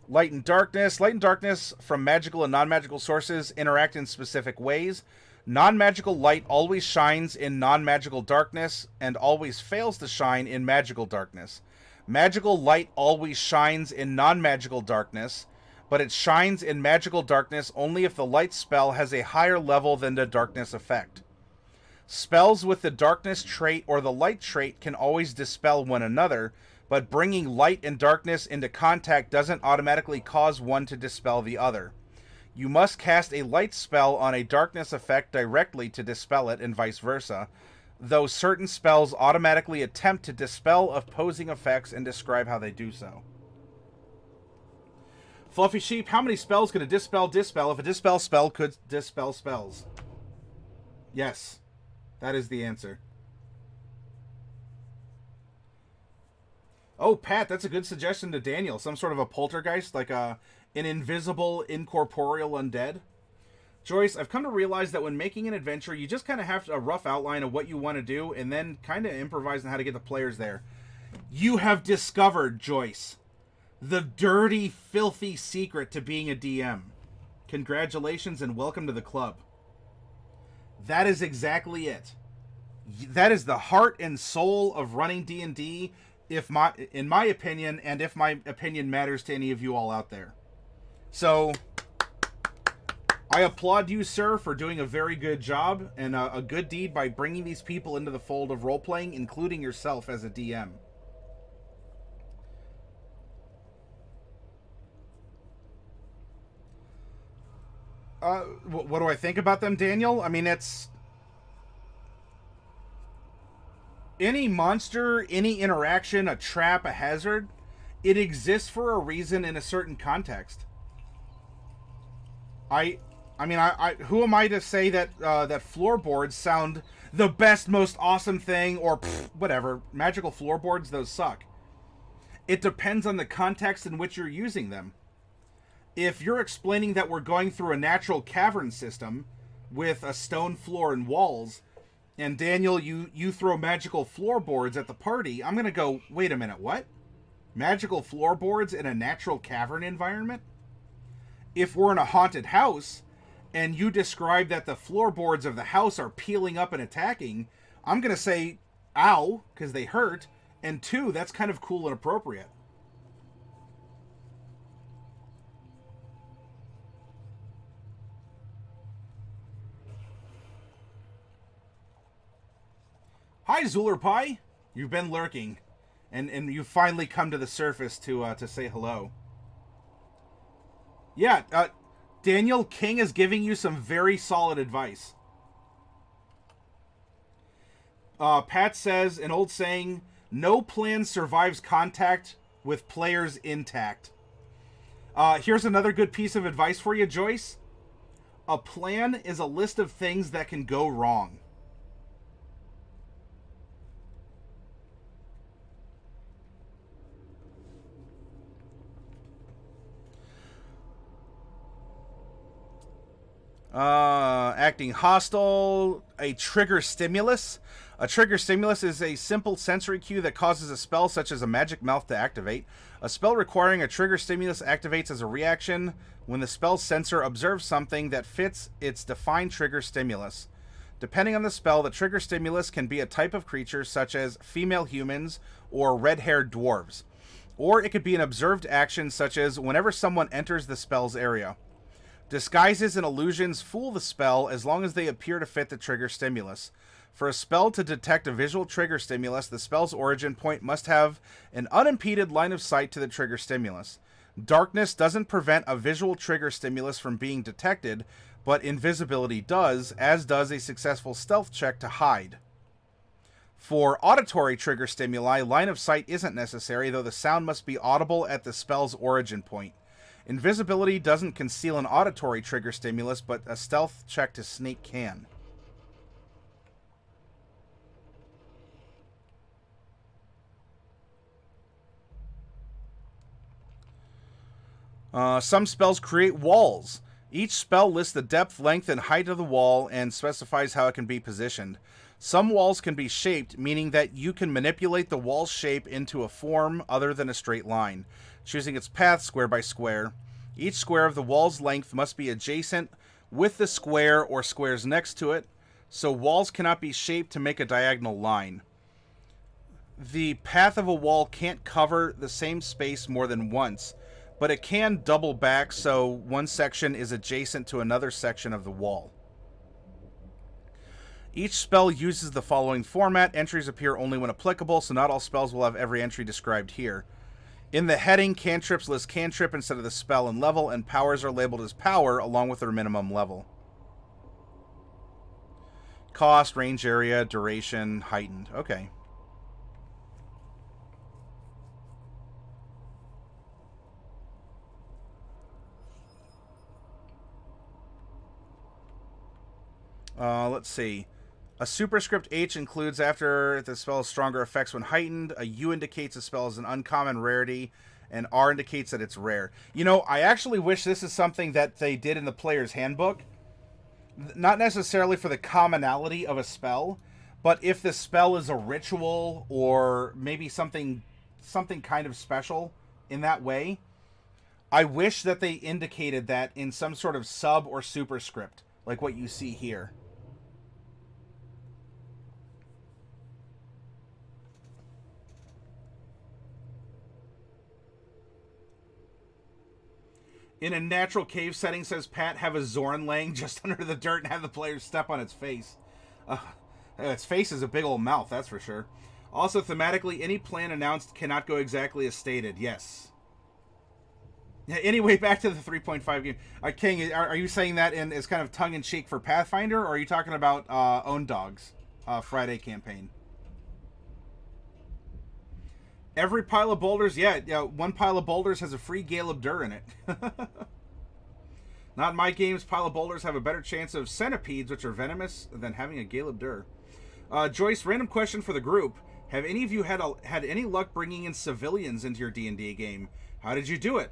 Light and darkness. Light and darkness from magical and non-magical sources interact in specific ways. Non-magical light always shines in non-magical darkness and always fails to shine in magical darkness. Magical light always shines in non-magical darkness, but it shines in magical darkness only if the light spell has a higher level than the darkness effect. Spells with the darkness trait or the light trait can always dispel one another, but bringing light and darkness into contact doesn't automatically cause one to dispel the other. You must cast a light spell on a darkness effect directly to dispel it, and vice versa, though certain spells automatically attempt to dispel opposing effects and describe how they do so. Fluffy Sheep, how many spells could a dispel if a dispel spell could dispel spells? Yes. That is the answer. Oh, Pat, that's a good suggestion to Daniel. Some sort of a poltergeist, like an invisible, incorporeal undead. Joyce, I've come to realize that when making an adventure, you just kind of have a rough outline of what you want to do and then kind of improvise on how to get the players there. You have discovered, Joyce, the dirty, filthy secret to being a DM. Congratulations and welcome to the club. That is exactly it. That is the heart and soul of running D&D, in my opinion, and if my opinion matters to any of you all out there. So, I applaud you, sir, for doing a very good job and a good deed by bringing these people into the fold of role-playing, including yourself as a DM. What do I think about them, Daniel? I mean, it's... Any monster, any interaction, a trap, a hazard, it exists for a reason in a certain context. I mean, who am I to say that that floorboards sound the best, most awesome thing, or whatever. Magical floorboards, those suck. It depends on the context in which you're using them. If you're explaining that we're going through a natural cavern system with a stone floor and walls, and Daniel, you throw magical floorboards at the party, I'm going to go, wait a minute, what? Magical floorboards in a natural cavern environment? If we're in a haunted house, and you describe that the floorboards of the house are peeling up and attacking, I'm going to say, ow, because they hurt, and 2, that's kind of cool and appropriate. Hi, Zuler Pie. You've been lurking, and you've finally come to the surface to say hello. Yeah, Daniel, King is giving you some very solid advice. Pat says, an old saying, no plan survives contact with players intact. Here's another good piece of advice for you, Joyce. A plan is a list of things that can go wrong. Acting hostile, a trigger stimulus. A trigger stimulus is a simple sensory cue that causes a spell such as a magic mouth to activate. A spell requiring a trigger stimulus activates as a reaction when the spell's sensor observes something that fits its defined trigger stimulus. Depending on the spell, the trigger stimulus can be a type of creature such as female humans or red-haired dwarves. Or it could be an observed action such as whenever someone enters the spell's area. Disguises and illusions fool the spell as long as they appear to fit the trigger stimulus. For a spell to detect a visual trigger stimulus, the spell's origin point must have an unimpeded line of sight to the trigger stimulus. Darkness doesn't prevent a visual trigger stimulus from being detected, but invisibility does, as does a successful stealth check to hide. For auditory trigger stimuli, line of sight isn't necessary, though the sound must be audible at the spell's origin point. Invisibility doesn't conceal an auditory trigger stimulus, but a stealth check to sneak can. Some spells create walls. Each spell lists the depth, length, and height of the wall and specifies how it can be positioned. Some walls can be shaped, meaning that you can manipulate the wall's shape into a form other than a straight line, choosing its path square by square. Each square of the wall's length must be adjacent with the square or squares next to it, so walls cannot be shaped to make a diagonal line. The path of a wall can't cover the same space more than once, but it can double back so one section is adjacent to another section of the wall. Each spell uses the following format. Entries appear only when applicable, so not all spells will have every entry described here. In the heading, cantrips list cantrip instead of the spell and level, and powers are labeled as power along with their minimum level. Cost, range area, duration, heightened. Okay. Let's see. A superscript H includes after the spell has stronger effects when heightened. A U indicates a spell is an uncommon rarity, and R indicates that it's rare. You know, I actually wish this is something that they did in the player's handbook. Not necessarily for the commonality of a spell, but if the spell is a ritual or maybe something kind of special in that way, I wish that they indicated that in some sort of sub or superscript, like what you see here. In a natural cave setting, says Pat, have a Zorn laying just under the dirt and have the players step on its face. Its face is a big old mouth, that's for sure. Also, thematically, any plan announced cannot go exactly as stated. Yes. Anyway, back to the 3.5 game. King, are you saying that as kind of tongue-in-cheek for Pathfinder, or are you talking about Own Dog's Friday campaign? Every pile of boulders, yeah, one pile of boulders has a free Gale of Dur in it. Not in my games, pile of boulders have a better chance of centipedes, which are venomous, than having a Gale of Dur. Joyce, random question for the group. Have any of you had any luck bringing in civilians into your D&D game? How did you do it?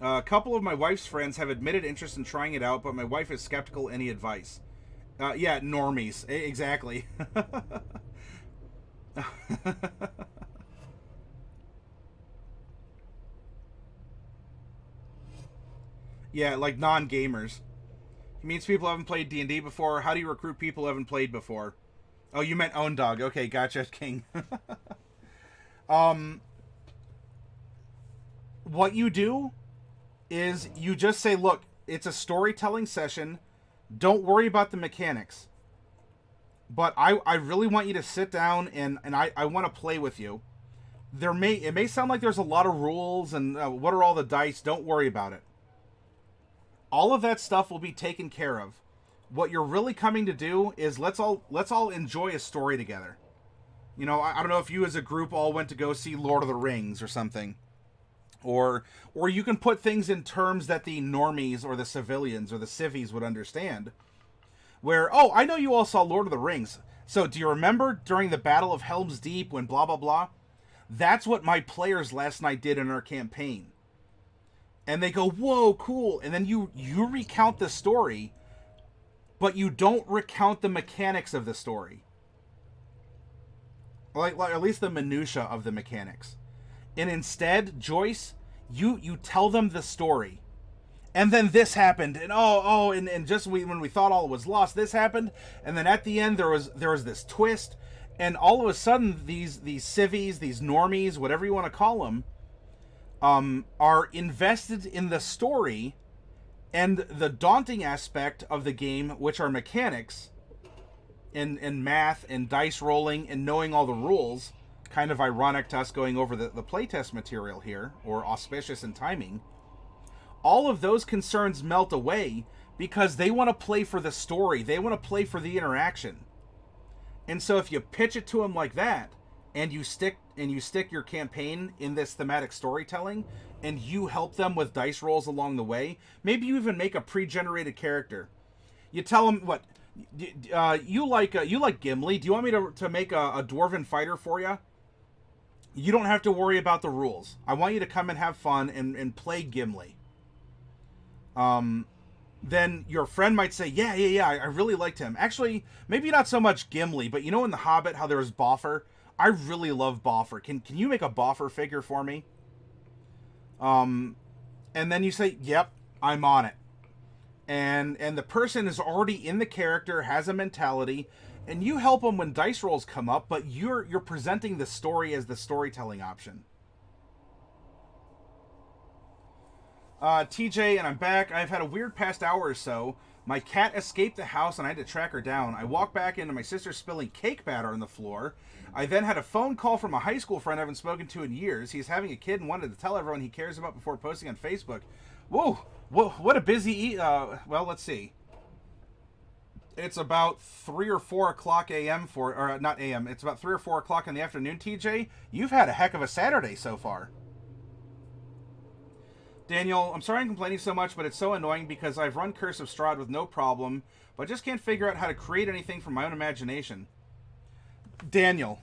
A couple of my wife's friends have admitted interest in trying it out, but my wife is skeptical. Any advice? Yeah, normies. Exactly. Yeah, like non-gamers. It means people who haven't played D&D before. How do you recruit people who haven't played before? Oh, you meant Own Dog. Okay, gotcha, King. What you do is you just say, look, it's a storytelling session. Don't worry about the mechanics. But I really want you to sit down and I want to play with you. It may sound like there's a lot of rules and what are all the dice? Don't worry about it. All of that stuff will be taken care of. What you're really coming to do is let's all enjoy a story together. You know, I don't know if you as a group all went to go see Lord of the Rings or something. Or you can put things in terms that the normies or the civilians or the civvies would understand. Where, oh, I know you all saw Lord of the Rings. So do you remember during the Battle of Helm's Deep when blah, blah, blah? That's what my players last night did in our campaign. And they go, whoa, cool. And then you recount the story, but you don't recount the mechanics of the story. Like at least the minutia of the mechanics. And instead, Joyce, you tell them the story. And then this happened, and and just when we thought all was lost, this happened, and then at the end there was this twist, and all of a sudden these civvies, these normies, whatever you want to call them, are invested in the story and the daunting aspect of the game, which are mechanics and math and dice rolling and knowing all the rules. Kind of ironic to us going over the playtest material here, or auspicious in timing. All of those concerns melt away because they want to play for the story. They want to play for the interaction. And so if you pitch it to them like that, and you stick your campaign in this thematic storytelling, and you help them with dice rolls along the way, maybe you even make a pre-generated character. You tell them, what, you like Gimli. Do you want me to make a dwarven fighter for you? You don't have to worry about the rules. I want you to come and have fun and play Gimli. then your friend might say, yeah, I really liked him. Actually, maybe not so much Gimli, but you know in The Hobbit how there was Boffer? I really love Boffer. Can you make a Boffer figure for me? And then you say, yep, I'm on it. And the person is already in the character, has a mentality, and you help them when dice rolls come up, but you're presenting the story as the storytelling option. TJ, and I'm back. I've had a weird past hour or so. My cat escaped the house and I had to track her down. I walked back into my sister spilling cake batter on the floor. I then had a phone call from a high school friend I haven't spoken to in years. He's having a kid and wanted to tell everyone he cares about before posting on Facebook. Whoa, what a busy... well, let's see. It's about 3 or 4 o'clock a.m. or not a.m., it's about 3 or 4 o'clock in the afternoon, TJ. You've had a heck of a Saturday so far. Daniel, I'm sorry I'm complaining so much, but it's so annoying because I've run Curse of Strahd with no problem, but just can't figure out how to create anything from my own imagination. Daniel,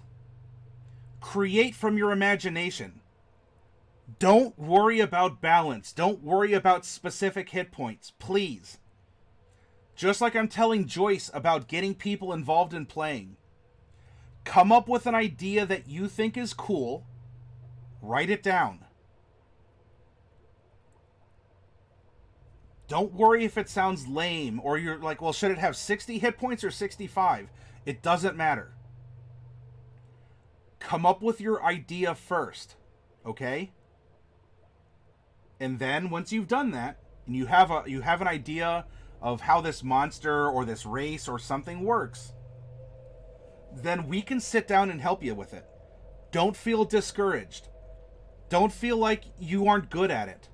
create from your imagination. Don't worry about balance. Don't worry about specific hit points, please. Just like I'm telling Joyce about getting people involved in playing. Come up with an idea that you think is cool. Write it down. Don't worry if it sounds lame or you're like, well, should it have 60 hit points or 65? It doesn't matter. Come up with your idea first, okay? And then once you've done that, and you have an idea of how this monster or this race or something works, then we can sit down and help you with it. Don't feel discouraged. Don't feel like you aren't good at it.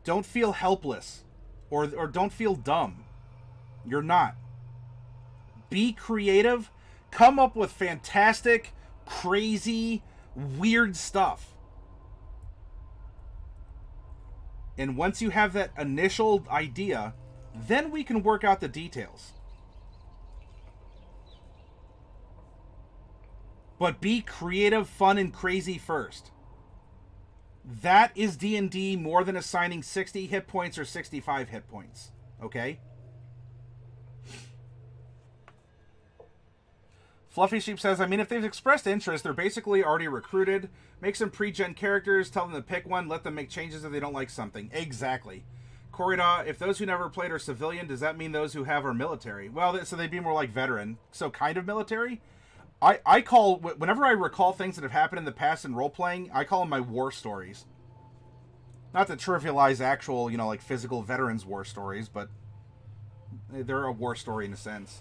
Don't feel helpless or don't feel dumb. You're not. Be creative. Come up with fantastic, crazy, weird stuff. And once you have that initial idea, then we can work out the details. But be creative, fun, and crazy first. That is D&D more than assigning 60 hit points or 65 hit points. Okay? Fluffy Sheep says, I mean, if they've expressed interest, they're basically already recruited. Make some pre-gen characters, tell them to pick one, let them make changes if they don't like something. Exactly. Corrida, if those who never played are civilian, does that mean those who have are military? Well, so they'd be more like veteran. So kind of military? I call, whenever I recall things that have happened in the past in role-playing, I call them my war stories. Not to trivialize actual, like physical veterans' war stories, but they're a war story in a sense.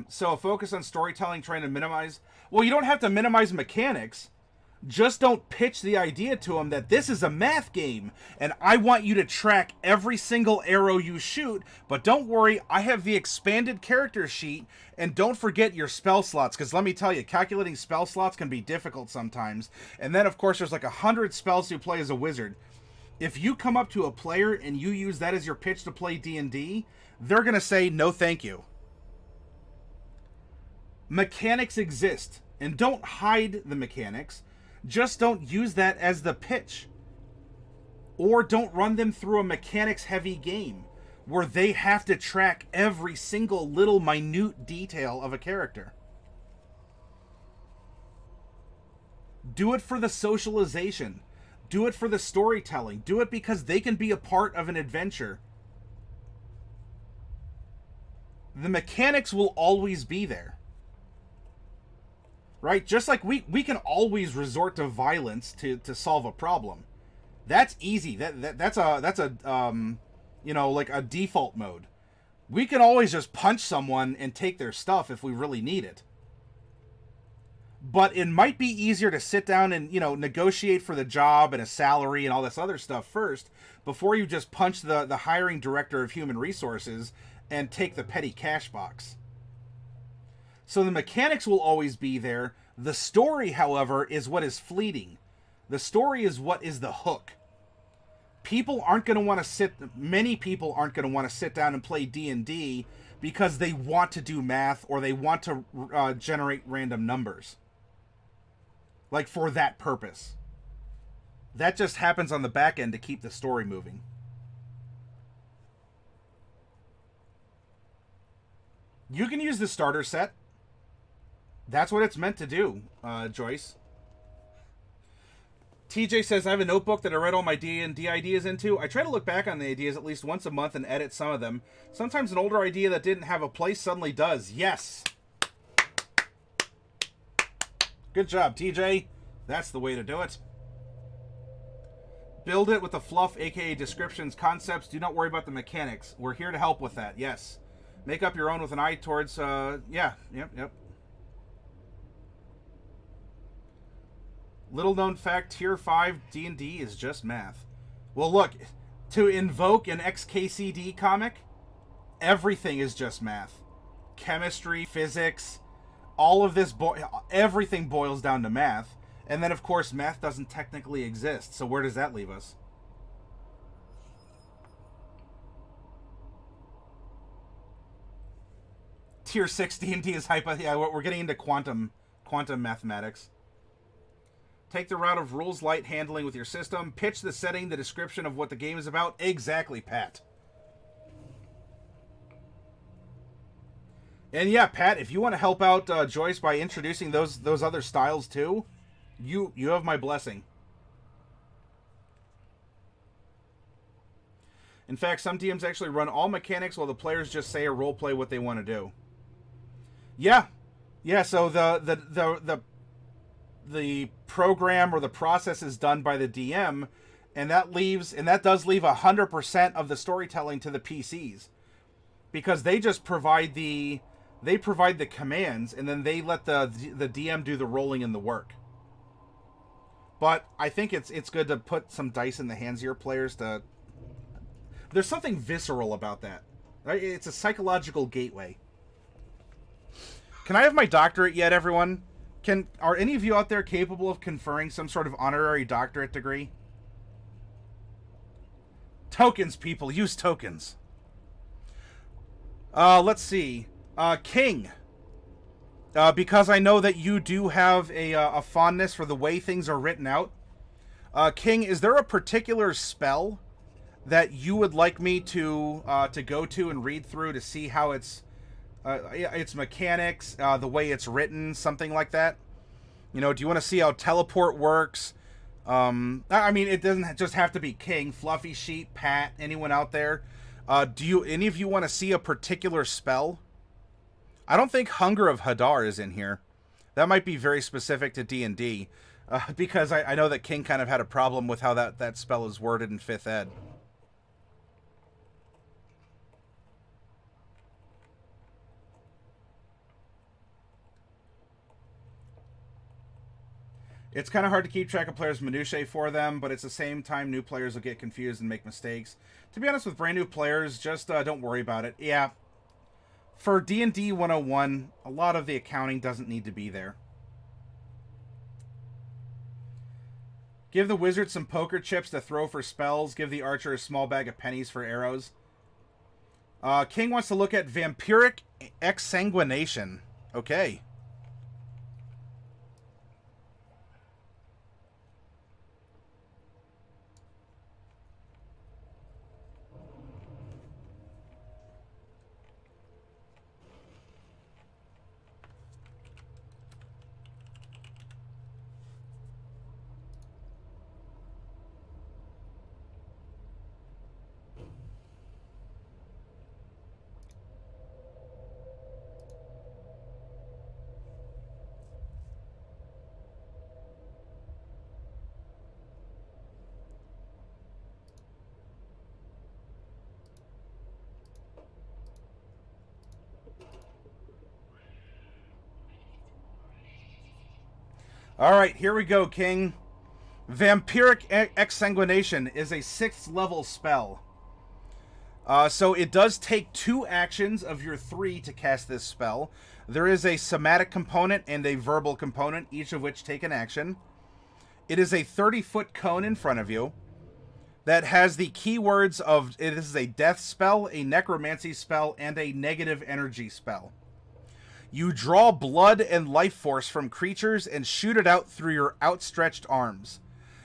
So a focus on storytelling, trying to minimize... Well, you don't have to minimize mechanics. Just don't pitch the idea to them that this is a math game, and I want you to track every single arrow you shoot, but don't worry, I have the expanded character sheet, and don't forget your spell slots, because let me tell you, calculating spell slots can be difficult sometimes. And then, of course, there's like 100 spells to play as a wizard. If you come up to a player and you use that as your pitch to play D&D, they're going to say, no thank you. Mechanics exist, and don't hide the mechanics. Just don't use that as the pitch. Or don't run them through a mechanics-heavy game where they have to track every single little minute detail of a character. Do it for the socialization. Do it for the storytelling. Do it because they can be a part of an adventure. The mechanics will always be there. Right? Just like we can always resort to violence to solve a problem. That's easy. That's a like a default mode. We can always just punch someone and take their stuff if we really need it. But it might be easier to sit down and, negotiate for the job and a salary and all this other stuff first before you just punch the hiring director of human resources and take the petty cash box. So the mechanics will always be there. The story, however, is what is fleeting. The story is what is the hook. Many people aren't going to want to sit down and play D&D because they want to do math or they want to generate random numbers. Like for that purpose. That just happens on the back end to keep the story moving. You can use the starter set. That's what it's meant to do, Joyce. TJ says, I have a notebook that I write all my D&D ideas into. I try to look back on the ideas at least once a month and edit some of them. Sometimes an older idea that didn't have a place suddenly does. Yes. Good job, TJ. That's the way to do it. Build it with the fluff, aka descriptions, concepts. Do not worry about the mechanics. We're here to help with that. Yes. Make up your own with an eye towards, yeah. Yep. Little known fact, Tier 5 D&D is just math. Well, look, to invoke an XKCD comic, everything is just math. Chemistry, physics, all of this, everything boils down to math. And then, of course, math doesn't technically exist. So where does that leave us? Tier 6 D&D is hypo. Yeah, we're getting into quantum mathematics. Take the route of rules light handling with your system. Pitch the setting, the description of what the game is about. Exactly, Pat. And yeah, Pat, if you want to help out Joyce by introducing those other styles too, you have my blessing. In fact, some DMs actually run all mechanics while the players just say or role play what they want to do. Yeah. So the program or the process is done by the DM, and that does leave 100% of the storytelling to the PCs, because they just provide the commands, and then they let the DM do the rolling and the work. But I think it's good to put some dice in the hands of your players. There's something visceral about that. Right? It's a psychological gateway. Can I have my doctorate yet, everyone? Are any of you out there capable of conferring some sort of honorary doctorate degree? Tokens, people. Use tokens. Let's see. King. Because I know that you do have a fondness for the way things are written out. King, is there a particular spell that you would like me to go to and read through to see how its mechanics, the way it's written, something like that? You know, do you want to see how teleport works? I mean, it doesn't just have to be King, Fluffy Sheep, Pat, anyone out there. Any of you want to see a particular spell? I don't think Hunger of Hadar is in here. That might be very specific to D&D, because I know that King kind of had a problem with how that spell is worded in 5th ed. It's kind of hard to keep track of players' minutiae for them, but at the same time, new players will get confused and make mistakes. To be honest, with brand new players, just don't worry about it. Yeah, for D&D 101, a lot of the accounting doesn't need to be there. Give the wizard some poker chips to throw for spells. Give the archer a small bag of pennies for arrows. King wants to look at vampiric exsanguination. Okay. Alright, here we go, King. Vampiric exsanguination is a 6th level spell. So it does take 2 actions of your 3 to cast this spell. There is a somatic component and a verbal component, each of which take an action. It is a 30-foot cone in front of you that has the keywords of, it is a death spell, a necromancy spell, and a negative energy spell. You draw blood and life force from creatures and shoot it out through your outstretched arms.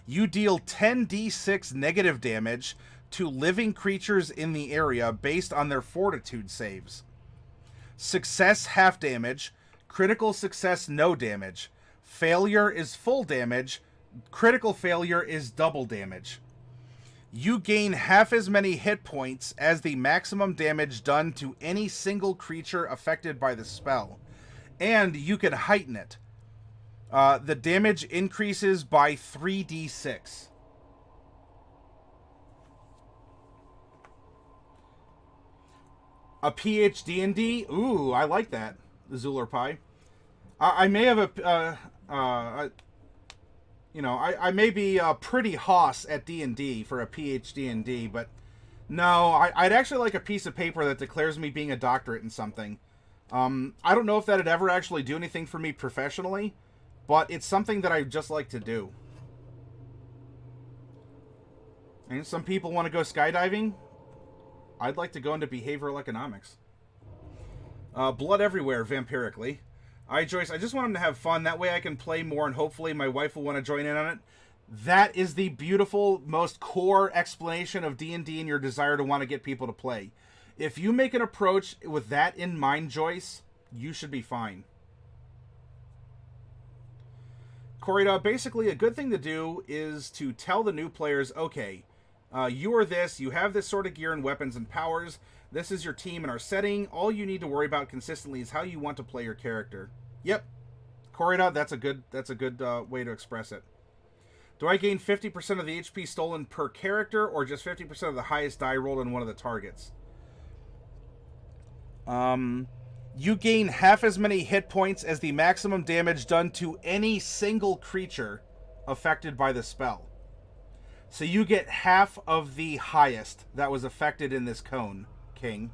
You deal 10d6 negative damage to living creatures in the area based on their fortitude saves. Success, half damage. Critical success, no damage. Failure is full damage. Critical failure is double damage. You gain half as many hit points as the maximum damage done to any single creature affected by the spell. And you can heighten it. The damage increases by 3d6. A PhD&D? Ooh, I like that, Zuler Pie. I may have I may be pretty hoss at D&D for a PhD in D, but no, I'd actually like a piece of paper that declares me being a doctorate in something. I don't know if that'd ever actually do anything for me professionally, but it's something that I just like to do. And some people want to go skydiving. I'd like to go into behavioral economics. Blood everywhere, vampirically. Joyce, I just want him to have fun. That way I can play more, and hopefully my wife will want to join in on it. That is the beautiful, most core explanation of D&D and your desire to want to get people to play. If you make an approach with that in mind, Joyce, you should be fine. Corey, basically a good thing to do is to tell the new players, okay, you are this, you have this sort of gear and weapons and powers. This is your team in our setting. All you need to worry about consistently is how you want to play your character. Yep. Corrida, that's a good way to express it. Do I gain 50% of the HP stolen per character, or just 50% of the highest die rolled on one of the targets? You gain half as many hit points as the maximum damage done to any single creature affected by the spell. So you get half of the highest that was affected in this cone, King.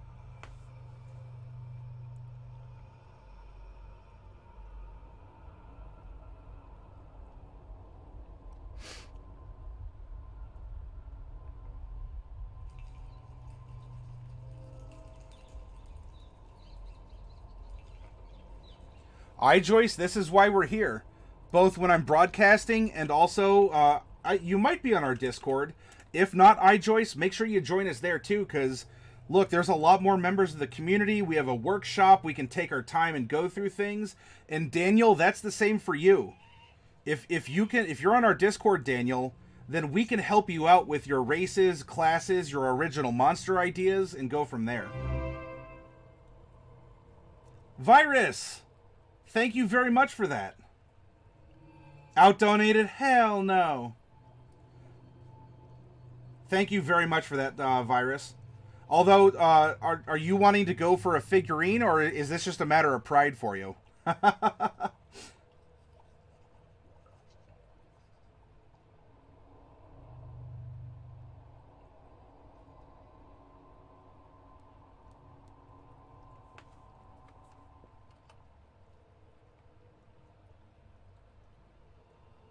Joyce, this is why we're here. Both when I'm broadcasting and also, you might be on our Discord. If not, Joyce, make sure you join us there too, because look, there's a lot more members of the community. We have a workshop. We can take our time and go through things. And Daniel, that's the same for you. If you're on our Discord, Daniel, then we can help you out with your races, classes, your original monster ideas, and go from there. Virus! Thank you very much for that. Outdonated? Hell no. Thank you very much for that, Virus. Although, are you wanting to go for a figurine, or is this just a matter of pride for you?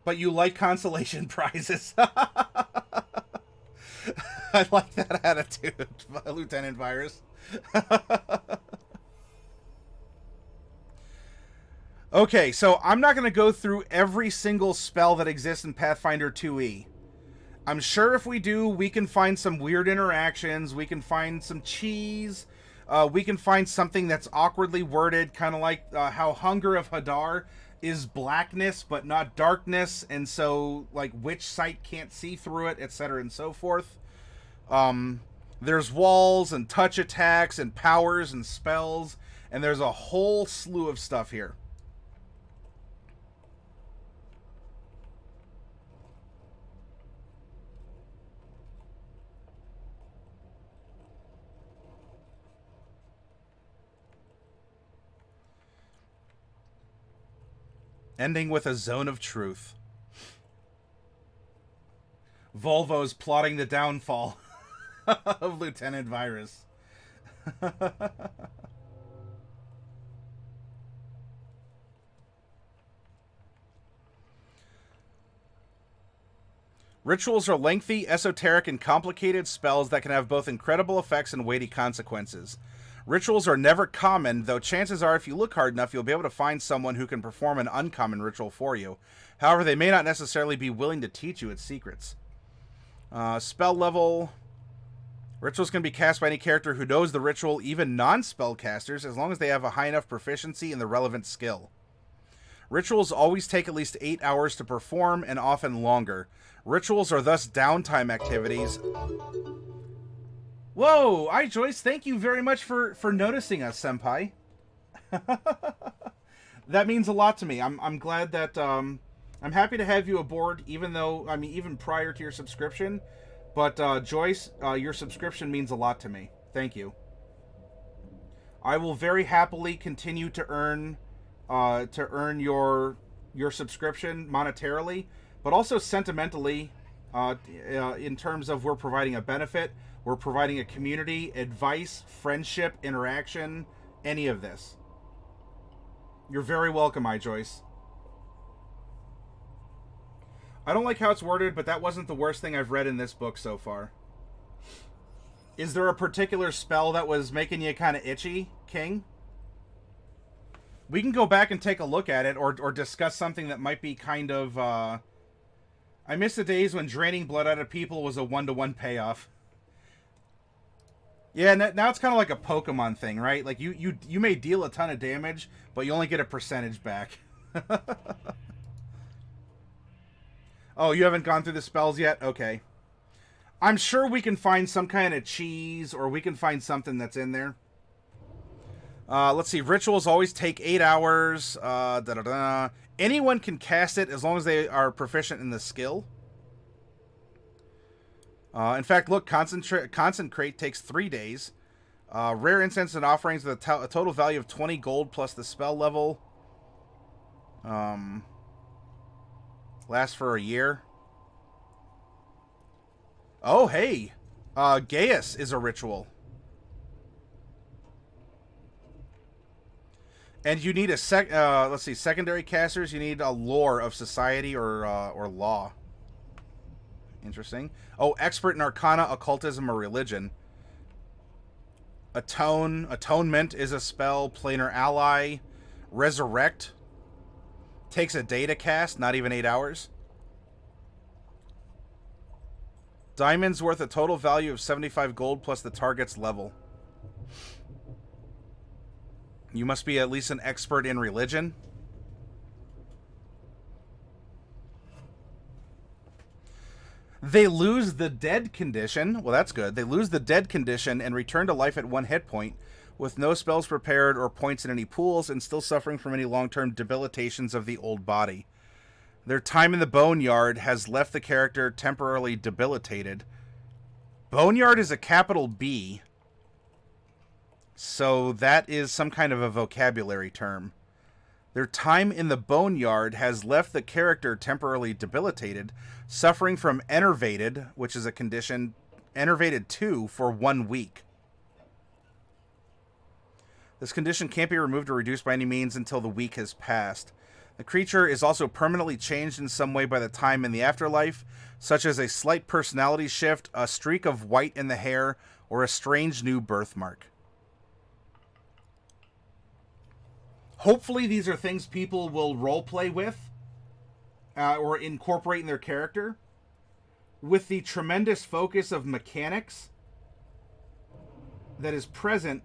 But you like consolation prizes. I like that attitude, Lieutenant Virus. Okay, so I'm not going to go through every single spell that exists in Pathfinder 2e. I'm sure if we do, we can find some weird interactions. We can find some cheese. We can find something that's awkwardly worded, kind of like how Hunger of Hadar is blackness but not darkness, and so like witch sight can't see through it, etc. and so forth. There's walls and touch attacks and powers and spells, and there's a whole slew of stuff here. Ending with a zone of truth. Volvo's plotting the downfall of Lieutenant Virus. Rituals are lengthy, esoteric, and complicated spells that can have both incredible effects and weighty consequences. Rituals are never common, though chances are if you look hard enough, you'll be able to find someone who can perform an uncommon ritual for you. However, they may not necessarily be willing to teach you its secrets. Spell level Rituals can be cast by any character who knows the ritual, even non-spellcasters, as long as they have a high enough proficiency in the relevant skill. Rituals always take at least 8 hours to perform, and often longer. Rituals are thus downtime activities. Whoa! Hi, Joyce. Thank you very much for noticing us, Senpai. That means a lot to me. I'm glad that... I'm happy to have you aboard, even though... I mean, even prior to your subscription. But, Joyce, your subscription means a lot to me. Thank you. I will very happily continue to earn your subscription monetarily, but also sentimentally, in terms of we're providing a benefit, we're providing a community, advice, friendship, interaction, any of this. You're very welcome, Joyce. I don't like how it's worded, but that wasn't the worst thing I've read in this book so far. Is there a particular spell that was making you kind of itchy, King? We can go back and take a look at it, or discuss something that might be kind of... I miss the days when draining blood out of people was a one-to-one payoff. Yeah, now it's kind of like a Pokemon thing, right? Like, you may deal a ton of damage, but you only get a percentage back. Oh, you haven't gone through the spells yet? Okay. I'm sure we can find some kind of cheese, or we can find something that's in there. Let's see. Rituals always take 8 hours. Anyone can cast it as long as they are proficient in the skill. In fact, look, Consecrate takes 3 days. Rare incense and offerings with a total value of 20 gold plus the spell level. Lasts for a year. Oh, hey. Gaius is a ritual. And you need a let's see, secondary casters. You need a lore of society or law. Interesting. Oh, expert in arcana, occultism, or religion. Atonement is a spell. Planar ally. Resurrect takes a day to cast, not even 8 hours. Diamond's worth a total value of 75 gold plus the target's level. You must be at least an expert in religion. They lose the dead condition. Well, that's good. They lose the dead condition and return to life at 1 hit point, with no spells prepared or points in any pools, and still suffering from any long-term debilitations of the old body. Their time in the Boneyard has left the character temporarily debilitated. Boneyard is a capital B, so that is some kind of a vocabulary term. Their time in the Boneyard has left the character temporarily debilitated, suffering from enervated, which is a condition, enervated 2 for 1 week. This condition can't be removed or reduced by any means until the week has passed. The creature is also permanently changed in some way by the time in the afterlife, such as a slight personality shift, a streak of white in the hair, or a strange new birthmark. Hopefully these are things people will roleplay with, or incorporate in their character. With the tremendous focus of mechanics that is present,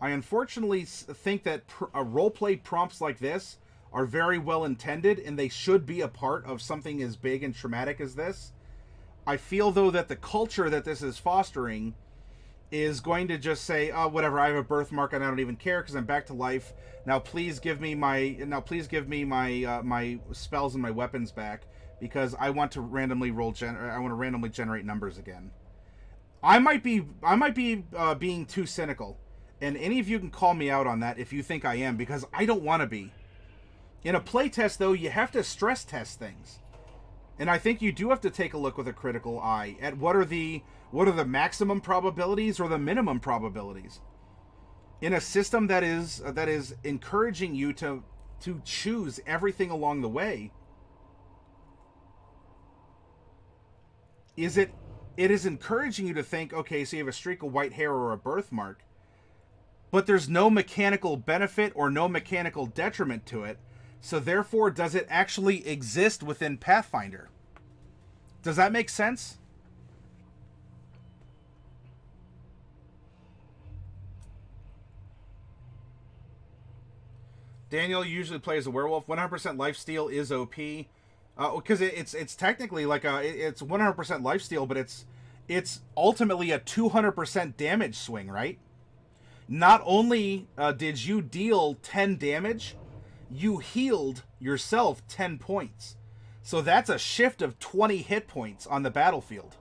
I unfortunately think that roleplay prompts like this are very well intended, and they should be a part of something as big and traumatic as this. I feel, though, that the culture that this is fostering is going to just say, oh, whatever, I have a birthmark and I don't even care because I'm back to life. Now please give me my my spells and my weapons back, because I want to randomly generate numbers again. I might be being too cynical, and any of you can call me out on that if you think I am, because I don't want to be. In a playtest, though, you have to stress test things. And I think you do have to take a look with a critical eye at what are the maximum probabilities or the minimum probabilities. In a system that is encouraging you to choose everything along the way, it is encouraging you to think, okay, so you have a streak of white hair or a birthmark, but there's no mechanical benefit or no mechanical detriment to it. So therefore, does it actually exist within Pathfinder? Does that make sense? Daniel usually plays a werewolf. 100% lifesteal is OP. Because it's technically like it's 100% lifesteal, but it's ultimately a 200% damage swing, right? Not only did you deal 10 damage, you healed yourself 10 points. So that's a shift of 20 hit points on the battlefield.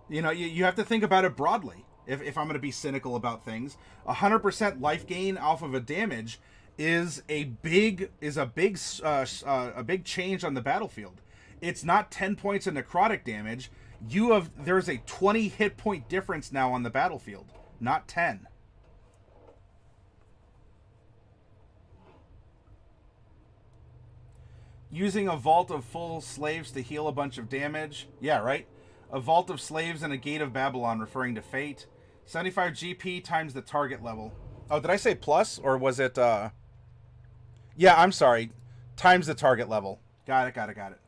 You know, you have to think about it broadly. If I'm going to be cynical about things, 100% life gain off of a damage is a big change on the battlefield. It's not 10 points of necrotic damage. There's a 20 hit point difference now on the battlefield, not 10. Using a vault of full slaves to heal a bunch of damage. Yeah, right? A vault of slaves and a gate of Babylon, referring to fate. 75 GP times the target level. Oh, did I say plus? Or was it, Yeah, I'm sorry. Times the target level. Got it.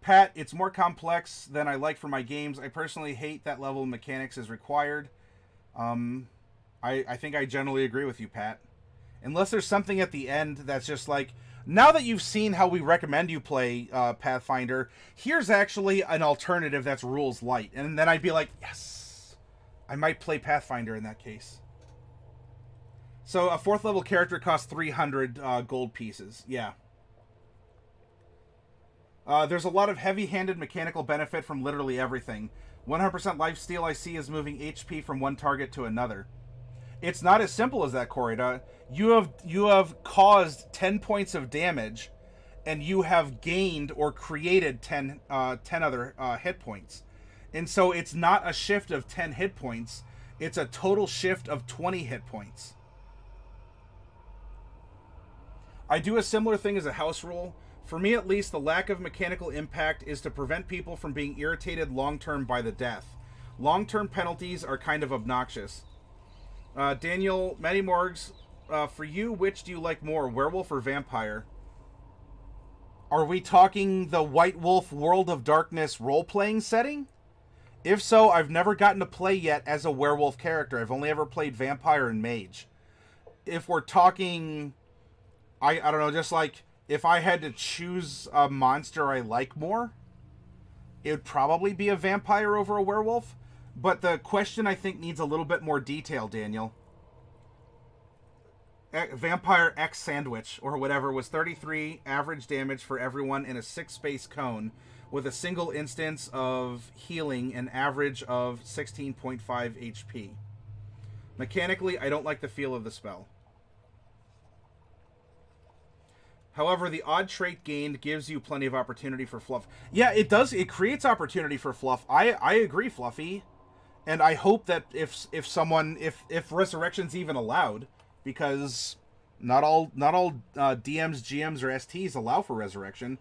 Pat, it's more complex than I like for my games. I personally hate that level of mechanics is required. I think I generally agree with you, Pat. Unless there's something at the end that's just like, now that you've seen how we recommend you play Pathfinder, here's actually an alternative that's rules light. And then I'd be like, yes, I might play Pathfinder in that case. So a 4th level character costs 300 gold pieces. Yeah. There's a lot of heavy-handed mechanical benefit from literally everything. 100% lifesteal I see is moving HP from one target to another. It's not as simple as that, Corrida. You have caused 10 points of damage, and you have gained or created 10 other hit points. And so it's not a shift of 10 hit points. It's a total shift of 20 hit points. I do a similar thing as a house rule. For me, at least, the lack of mechanical impact is to prevent people from being irritated long-term by the death. Long-term penalties are kind of obnoxious. Daniel, Matty Morgs, for you, which do you like more, werewolf or vampire? Are we talking the White Wolf World of Darkness role-playing setting? If so, I've never gotten to play yet as a werewolf character. I've only ever played vampire and mage. If we're talking, I don't know, just like, if I had to choose a monster I like more, it would probably be a vampire over a werewolf. But the question, I think, needs a little bit more detail, Daniel. Vampire X Sandwich, or whatever, was 33 average damage for everyone in a 6-space cone, with a single instance of healing, an average of 16.5 HP. Mechanically, I don't like the feel of the spell. However, the odd trait gained gives you plenty of opportunity for fluff. Yeah, it does. It creates opportunity for fluff. I agree, Fluffy. And I hope that if Resurrection's even allowed, because not all DMs, GMs, or STs allow for Resurrection,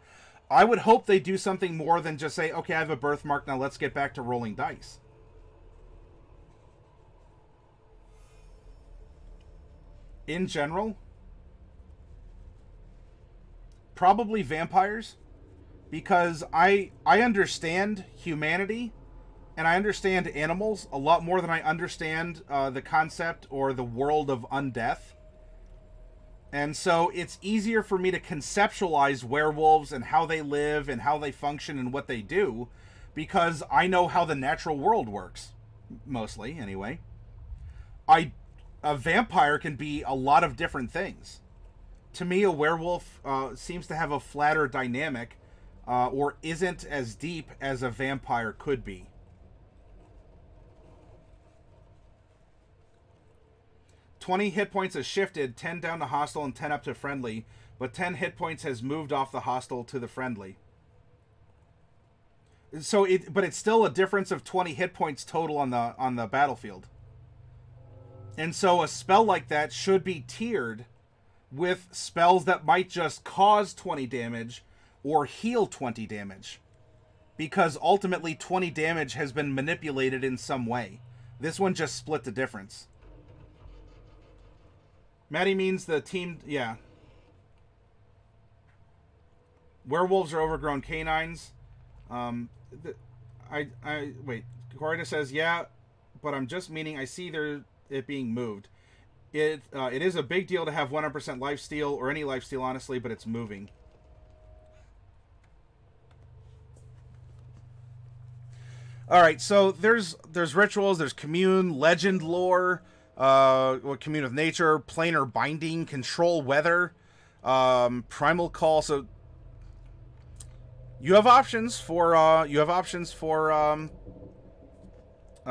I would hope they do something more than just say, okay, I have a birthmark, now let's get back to rolling dice. In general, probably vampires, because I understand humanity and I understand animals a lot more than I understand the concept or the world of undeath. And so it's easier for me to conceptualize werewolves and how they live and how they function and what they do, because I know how the natural world works, mostly anyway. A vampire can be a lot of different things. To me, a werewolf seems to have a flatter dynamic, or isn't as deep as a vampire could be. "20 hit points has shifted, 10 down to hostile and 10 up to friendly, but 10 hit points has moved off the hostile to the friendly." So but it's still a difference of 20 hit points total on the battlefield. And so a spell like that should be tiered with spells that might just cause 20 damage or heal 20 damage. Because ultimately 20 damage has been manipulated in some way. This one just split the difference. Maddie means the team, yeah. Werewolves are overgrown canines. Wait. Corina says, yeah, but I'm just meaning I see it being moved. It is a big deal to have 100% lifesteal, or any lifesteal, honestly, but it's moving. All right, so there's rituals, there's commune, legend lore, commune with nature, planar binding, control weather, primal call. So you have options for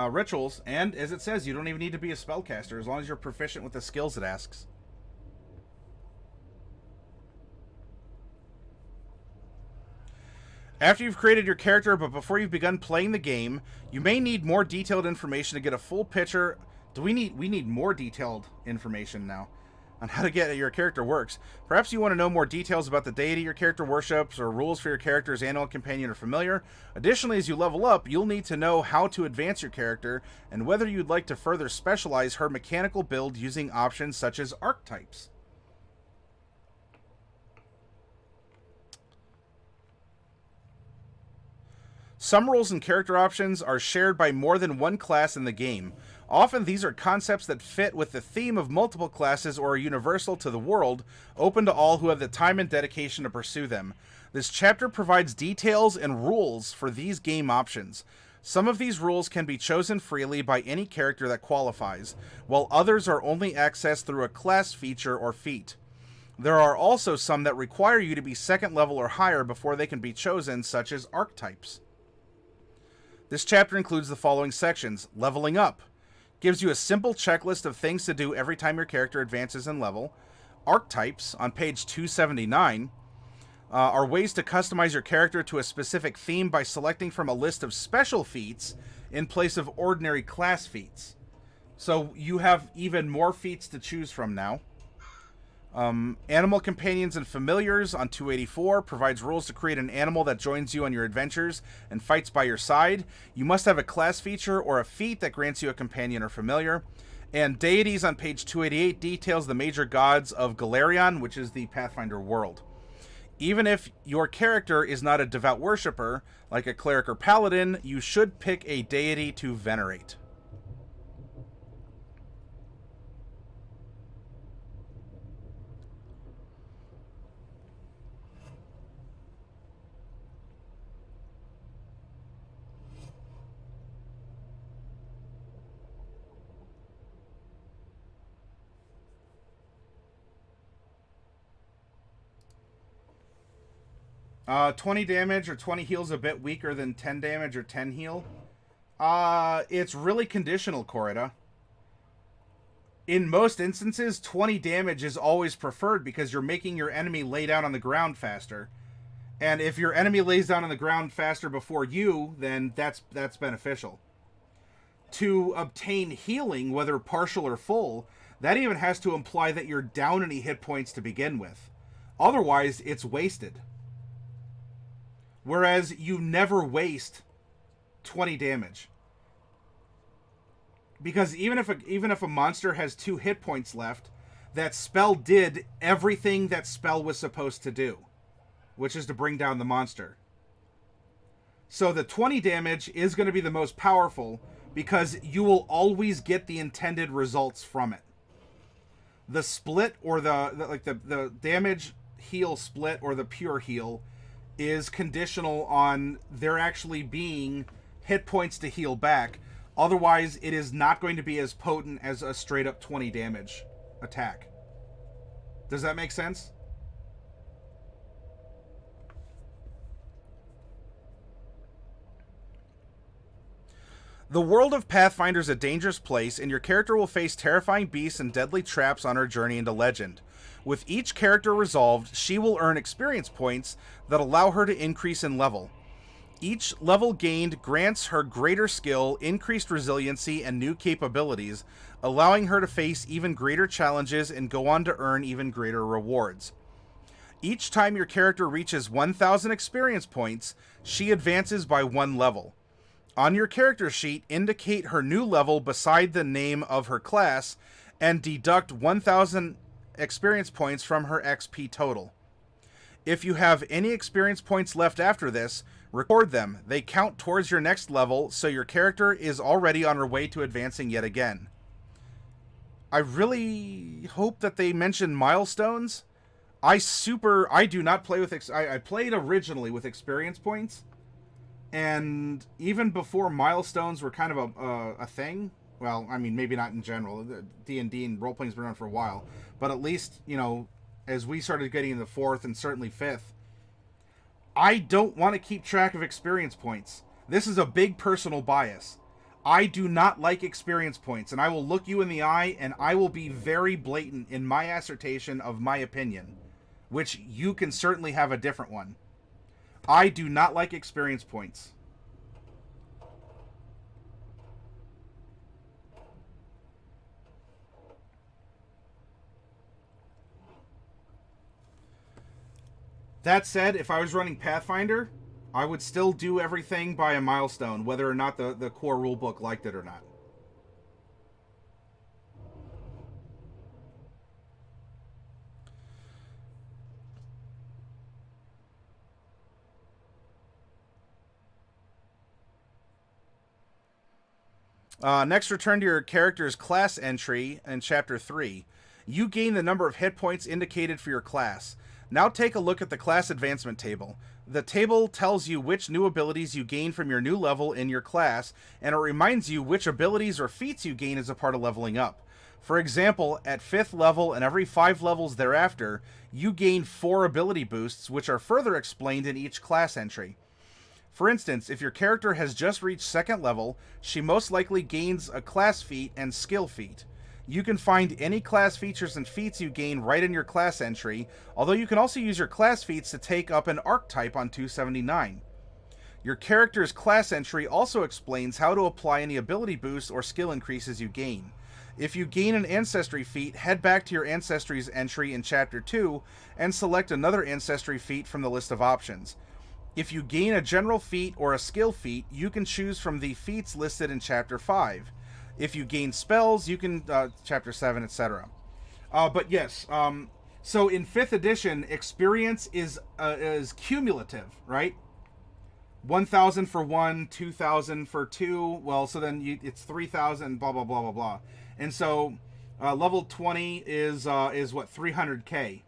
rituals, and as it says, you don't even need to be a spellcaster as long as you're proficient with the skills it asks. After you've created your character, but before you've begun playing the game, you may need more detailed information to get a full picture. We need more detailed information now on how to get your character works. Perhaps you want to know more details about the deity your character worships, or rules for your character's animal companion or familiar. Additionally, as you level up, you'll need to know how to advance your character, and whether you'd like to further specialize her mechanical build using options such as archetypes. Some rules and character options are shared by more than one class in the game. Often these are concepts that fit with the theme of multiple classes or are universal to the world, open to all who have the time and dedication to pursue them. This chapter provides details and rules for these game options. Some of these rules can be chosen freely by any character that qualifies, while others are only accessed through a class feature or feat. There are also some that require you to be second level or higher before they can be chosen, such as archetypes. This chapter includes the following sections. Leveling up gives you a simple checklist of things to do every time your character advances in level. Archetypes, on page 279, are ways to customize your character to a specific theme by selecting from a list of special feats in place of ordinary class feats. So you have even more feats to choose from now. Animal companions and familiars on 284 provides rules to create an animal that joins you on your adventures and fights by your side. You must have a class feature or a feat that grants you a companion or familiar. And deities on page 288 details the major gods of Galarion, which is the Pathfinder world. Even if your character is not a devout worshipper, like a cleric or paladin, you should pick a deity to venerate. Uh, 20 damage or 20 heal is a bit weaker than 10 damage or 10 heal. It's really conditional, Corrida. In most instances, 20 damage is always preferred because you're making your enemy lay down on the ground faster. And if your enemy lays down on the ground faster before you, then that's beneficial. To obtain healing, whether partial or full, that even has to imply that you're down any hit points to begin with. Otherwise, it's wasted. Whereas you never waste 20 damage. Because even if a monster has 2 hit points left, that spell did everything that spell was supposed to do, which is to bring down the monster. So the 20 damage is going to be the most powerful because you will always get the intended results from it. The split, or the damage heal split, or the pure heal, is conditional on there actually being hit points to heal back. Otherwise, it is not going to be as potent as a straight up 20 damage attack. Does that make sense? The world of Pathfinder is a dangerous place, and your character will face terrifying beasts and deadly traps on her journey into legend. With each character resolved, she will earn experience points that allow her to increase in level. Each level gained grants her greater skill, increased resiliency, and new capabilities, allowing her to face even greater challenges and go on to earn even greater rewards. Each time your character reaches 1,000 experience points, she advances by 1 level. On your character sheet, indicate her new level beside the name of her class, and deduct 1,000 experience points from her XP total. If you have any experience points left after this, record them. They count towards your next level, so your character is already on her way to advancing yet again. I really hope that they mention milestones. I do not play with, I played originally with experience points. And even before milestones were kind of a thing, well, I mean, maybe not in general. D&D and role-playing's been around for a while. But at least, you know, as we started getting into 4th and certainly 5th, I don't want to keep track of experience points. This is a big personal bias. I do not like experience points, and I will look you in the eye, and I will be very blatant in my assertion of my opinion, which you can certainly have a different one. I do not like experience points. That said, if I was running Pathfinder, I would still do everything by a milestone, whether or not the core rulebook liked it or not. Next, return to your character's class entry in Chapter 3. You gain the number of hit points indicated for your class. Now take a look at the class advancement table. The table tells you which new abilities you gain from your new level in your class, and it reminds you which abilities or feats you gain as a part of leveling up. For example, at 5th level and every 5 levels thereafter, you gain 4 ability boosts, which are further explained in each class entry. For instance, if your character has just reached 2nd level, she most likely gains a class feat and skill feat. You can find any class features and feats you gain right in your class entry, although you can also use your class feats to take up an archetype on 279. Your character's class entry also explains how to apply any ability boosts or skill increases you gain. If you gain an ancestry feat, head back to your ancestry's entry in Chapter 2 and select another ancestry feat from the list of options. If you gain a general feat or a skill feat, you can choose from the feats listed in Chapter 5. If you gain spells, you can, Chapter 7, etc. But yes, so in 5th edition, experience is cumulative, right? 1,000 for 1, 2,000 for 2, well, so then it's 3,000, blah, blah, blah, blah, blah. And so level 20 is what, 300k.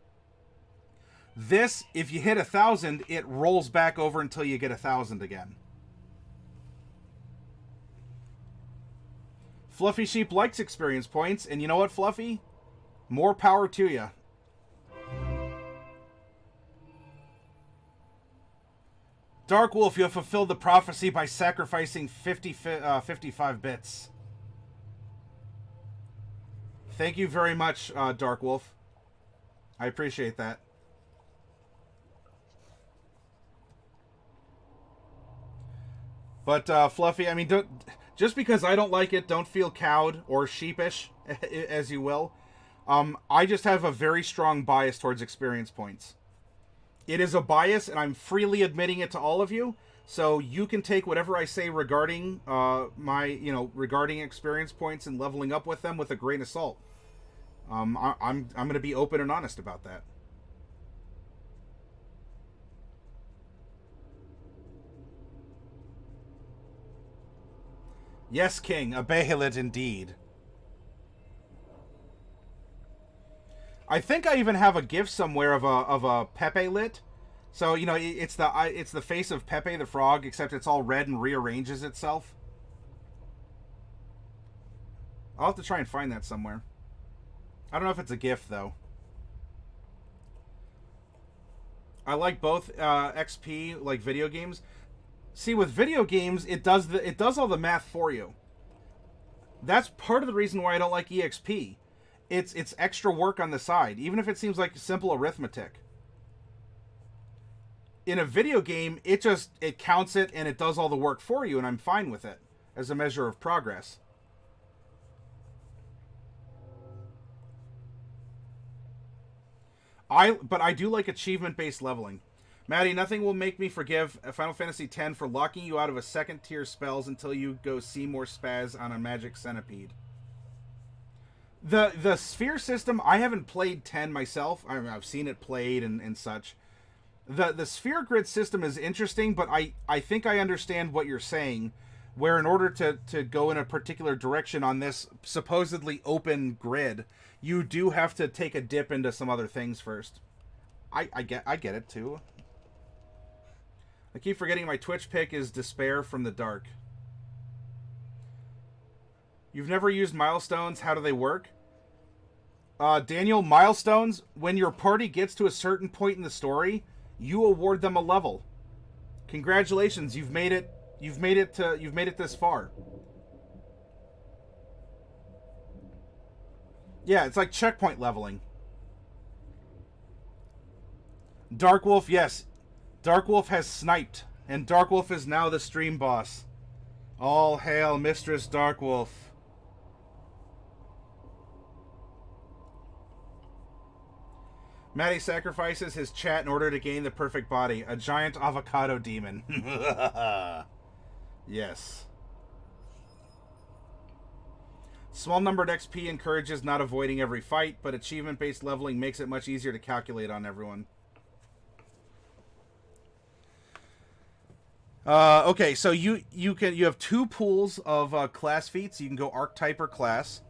This, if you hit 1,000, it rolls back over until you get 1,000 again. Fluffy Sheep likes experience points, and you know what, Fluffy? More power to you. Dark Wolf, you have fulfilled the prophecy by sacrificing 55 bits. Thank you very much, Dark Wolf. I appreciate that. But, Fluffy, I mean, just because I don't like it, don't feel cowed or sheepish, as you will. I just have a very strong bias towards experience points. It is a bias, and I'm freely admitting it to all of you. So you can take whatever I say regarding regarding experience points and leveling up with them with a grain of salt. I'm going to be open and honest about that. Yes, King, a Bahamut indeed. I think I even have a GIF somewhere of a Pepe lit. So, you know, it's the face of Pepe the Frog, except it's all red and rearranges itself. I'll have to try and find that somewhere. I don't know if it's a GIF though. I like both XP, like video games. See, with video games, it does all the math for you. That's part of the reason why I don't like EXP. It's extra work on the side, even if it seems like simple arithmetic. In a video game, it counts it and it does all the work for you, and I'm fine with it as a measure of progress. But I do like achievement-based leveling. Maddie, nothing will make me forgive Final Fantasy X for locking you out of a second-tier spells until you go see more spaz on a magic centipede. The sphere system, I haven't played 10 myself. I've seen it played and such. The sphere grid system is interesting, but I think I understand what you're saying. where in order to go in a particular direction on this supposedly open grid, you do have to take a dip into some other things first. I get it too. I keep forgetting my Twitch pick is Despair from the Dark. You've never used milestones. How do they work? Daniel, milestones, when your party gets to a certain point in the story, you award them a level. Congratulations, you've made it this far. Yeah, it's like checkpoint leveling. Darkwolf, yes. Darkwolf has sniped, and Darkwolf is now the stream boss. All hail Mistress Darkwolf. Matty sacrifices his chat in order to gain the perfect body. A giant avocado demon. Yes. Small numbered XP encourages not avoiding every fight, but achievement-based leveling makes it much easier to calculate on everyone. Okay, so you have two pools of class feats. You can go archetype or class.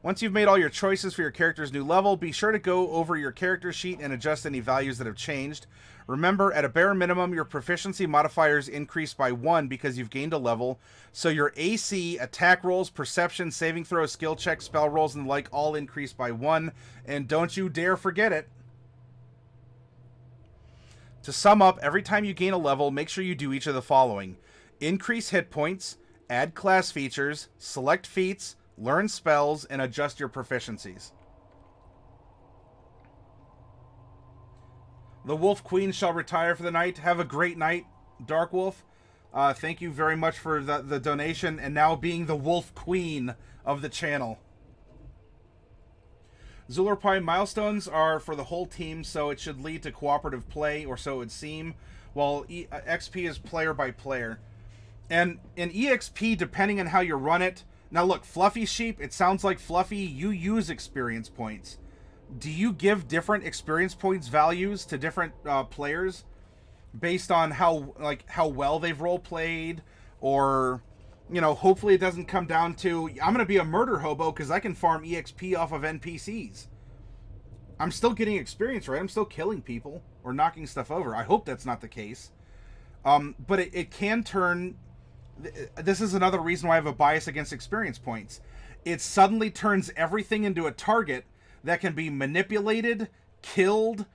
Once you've made all your choices for your character's new level, be sure to go over your character sheet and adjust any values that have changed. Remember, at a bare minimum, your proficiency modifiers increase by 1 because you've gained a level, so your AC, attack rolls, perception, saving throws, skill checks, spell rolls, and the like all increase by 1, and don't you dare forget it. To sum up, every time you gain a level, make sure you do each of the following. Increase hit points, add class features, select feats, learn spells, and adjust your proficiencies. The Wolf Queen shall retire for the night. Have a great night, Dark Wolf. Thank you very much for the donation, and now being the Wolf Queen of the channel. Zulurpai milestones are for the whole team, so it should lead to cooperative play, or so it would seem, while XP is player by player. And in EXP, depending on how you run it, now look, Fluffy Sheep, it sounds like Fluffy, you use experience points. Do you give different experience points values to different players based on how well they've role played, or, you know, hopefully it doesn't come down to, I'm going to be a murder hobo because I can farm EXP off of NPCs. I'm still getting experience, right? I'm still killing people or knocking stuff over. I hope that's not the case. But it can turn... This is another reason why I have a bias against experience points. It suddenly turns everything into a target that can be manipulated, killed,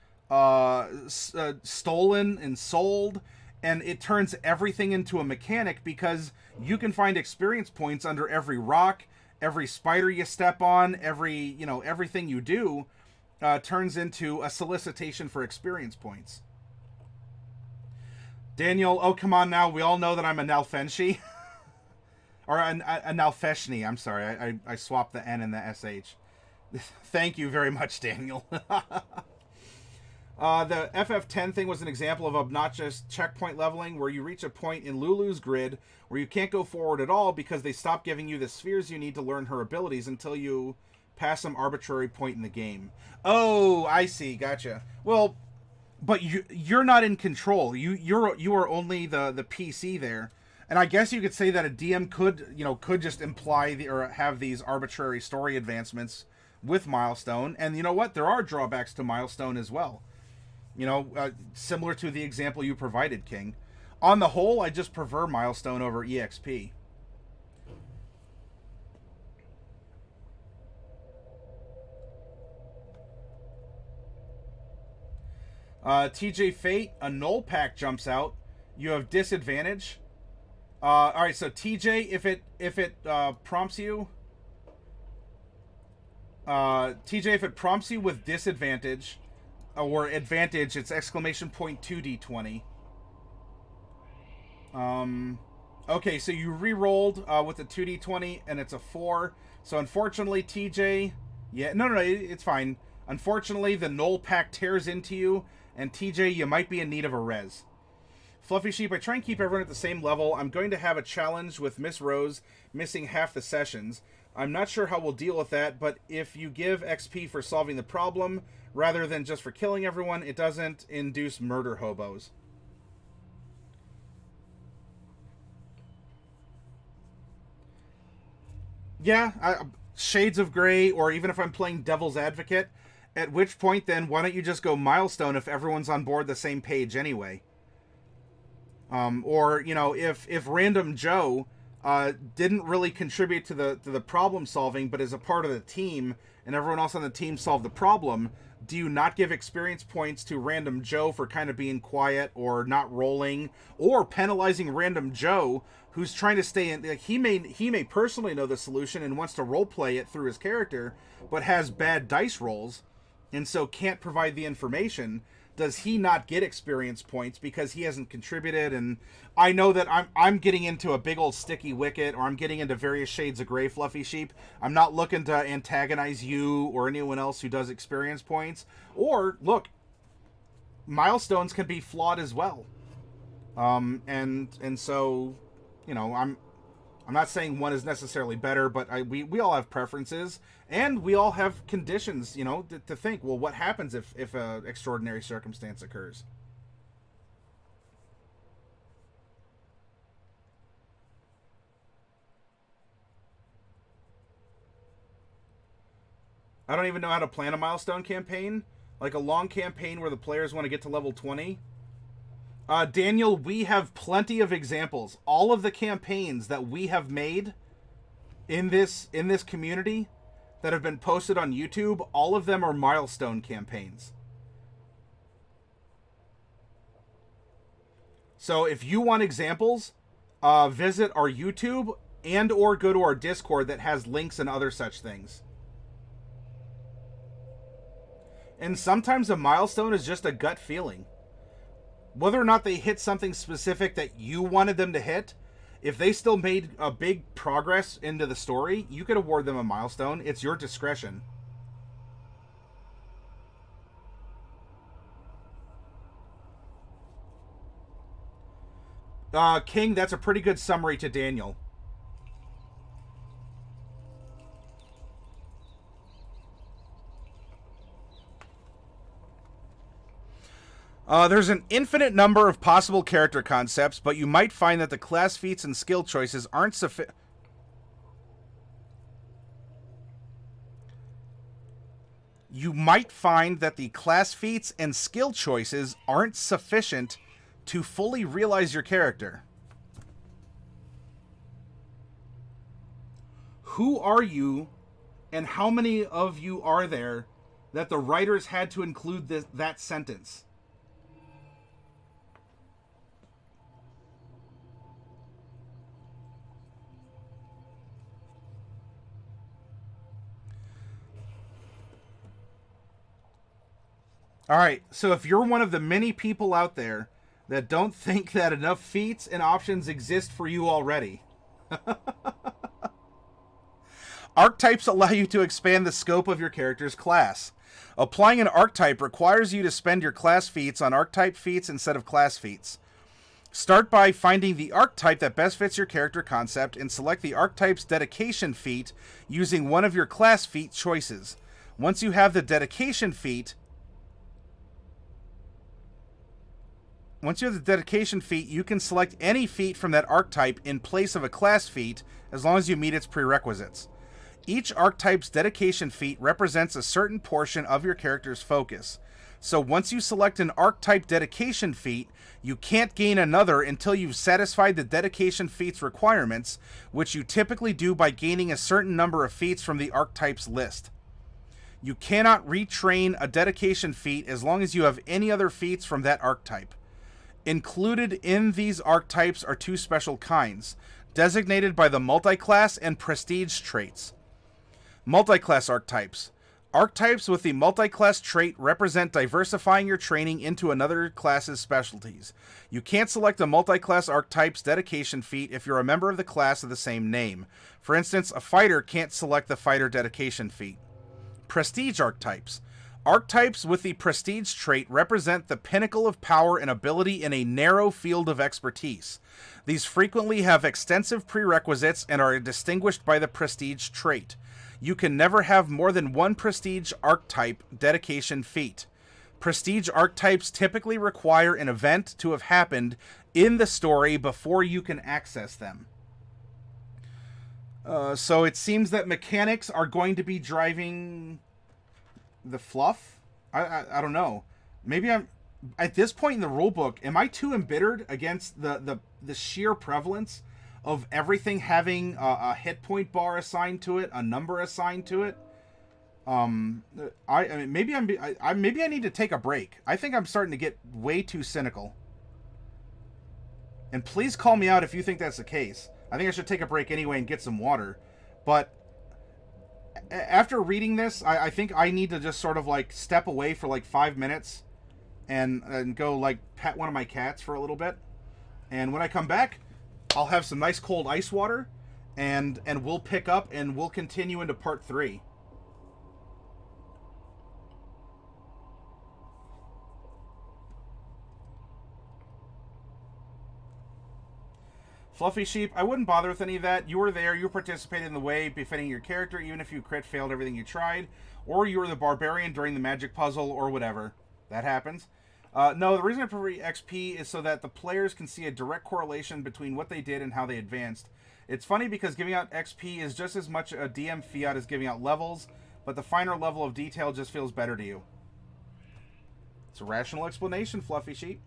stolen, and sold, and it turns everything into a mechanic because you can find experience points under every rock, every spider you step on, everything you do turns into a solicitation for experience points. Daniel, oh, come on now. We all know that I'm a Nalfenshi. Or a Nalfeshni. I'm sorry. I swapped the N and the SH. Thank you very much, Daniel. The FF10 thing was an example of obnoxious checkpoint leveling where you reach a point in Lulu's grid where you can't go forward at all because they stop giving you the spheres you need to learn her abilities until you pass some arbitrary point in the game. Oh, I see. Gotcha. Well... But you're not in control. You are only the PC there, and I guess you could say that a DM could just imply or have these arbitrary story advancements with Milestone. And you know what? There are drawbacks to Milestone as well. Similar to the example you provided, King. On the whole, I just prefer Milestone over EXP. TJ Fate, a null pack jumps out. You have disadvantage. Alright, so TJ, if it prompts you... TJ, if it prompts you with disadvantage, or advantage, it's exclamation point 2d20. Okay, so you re-rolled with a 2d20, and it's a 4. So unfortunately, TJ... Yeah, no, it's fine. Unfortunately, the null pack tears into you, and TJ, you might be in need of a res. Fluffy Sheep, I try and keep everyone at the same level. I'm going to have a challenge with Miss Rose missing half the sessions. I'm not sure how we'll deal with that, but if you give XP for solving the problem, rather than just for killing everyone, it doesn't induce murder hobos. Yeah, Shades of Grey, or even if I'm playing Devil's Advocate, at which point then why don't you just go milestone if everyone's on board the same page anyway? Or if Random Joe didn't really contribute to the problem solving, but is a part of the team, and everyone else on the team solved the problem, do you not give experience points to Random Joe for kind of being quiet or not rolling, or penalizing Random Joe who's trying to stay in? Like, he may personally know the solution and wants to role play it through his character, but has bad dice rolls, and so can't provide the information. Does he not get experience points because he hasn't contributed? And I know that I'm getting into a big old sticky wicket, or I'm getting into various shades of gray fluffy sheep. I'm not looking to antagonize you or anyone else who does experience points. Or look, milestones can be flawed as well. And so, I'm not saying one is necessarily better, but we all have preferences, and we all have conditions, to think, well, what happens if an extraordinary circumstance occurs? I don't even know how to plan a milestone campaign, like a long campaign where the players want to get to level 20. Daniel, we have plenty of examples. All of the campaigns that we have made in this community that have been posted on YouTube, all of them are milestone campaigns. So if you want examples, visit our YouTube and or go to our Discord that has links and other such things. And sometimes a milestone is just a gut feeling. Whether or not they hit something specific that you wanted them to hit, if they still made a big progress into the story, you could award them a milestone. It's your discretion. King, that's a pretty good summary to Daniel. There's an infinite number of possible character concepts, but you might find that the class feats and skill choices aren't sufficient. You might find that the class feats and skill choices aren't sufficient to fully realize your character. Who are you, and how many of you are there that the writers had to include that sentence? Alright, so if you're one of the many people out there that don't think that enough feats and options exist for you already, archetypes allow you to expand the scope of your character's class. Applying an archetype requires you to spend your class feats on archetype feats instead of class feats. Start by finding the archetype that best fits your character concept and select the archetype's dedication feat using one of your class feat choices. Once you have the dedication feat, you can select any feat from that archetype in place of a class feat as long as you meet its prerequisites. Each archetype's dedication feat represents a certain portion of your character's focus. So once you select an archetype dedication feat, you can't gain another until you've satisfied the dedication feat's requirements, which you typically do by gaining a certain number of feats from the archetype's list. You cannot retrain a dedication feat as long as you have any other feats from that archetype. Included in these archetypes are two special kinds, designated by the multiclass and prestige traits. Multiclass archetypes. Archetypes with the multiclass trait represent diversifying your training into another class's specialties. You can't select a multiclass archetype's dedication feat if you're a member of the class of the same name. For instance, a fighter can't select the fighter dedication feat. Prestige archetypes. Archetypes with the prestige trait represent the pinnacle of power and ability in a narrow field of expertise. These frequently have extensive prerequisites and are distinguished by the prestige trait. You can never have more than one prestige archetype dedication feat. Prestige archetypes typically require an event to have happened in the story before you can access them. So it seems that mechanics are going to be driving the fluff. I don't know. Maybe I'm at this point in the rulebook. Am I too embittered against the sheer prevalence of everything having a hit point bar assigned to it, a number assigned to it? I mean, maybe maybe I need to take a break. I think I'm starting to get way too cynical. And please call me out if you think that's the case. I think I should take a break anyway and get some water. But after reading this, I think I need to just sort of like step away for like 5 minutes and go like pet one of my cats for a little bit. And when I come back, I'll have some nice cold ice water and we'll pick up and we'll continue into part 3. Fluffy Sheep, I wouldn't bother with any of that. You were there, you participated in the way befitting your character, even if you crit failed everything you tried, or you were the barbarian during the magic puzzle, or whatever. That happens. No, the reason I prefer XP is so that the players can see a direct correlation between what they did and how they advanced. It's funny because giving out XP is just as much a DM fiat as giving out levels, but the finer level of detail just feels better to you. It's a rational explanation, Fluffy Sheep.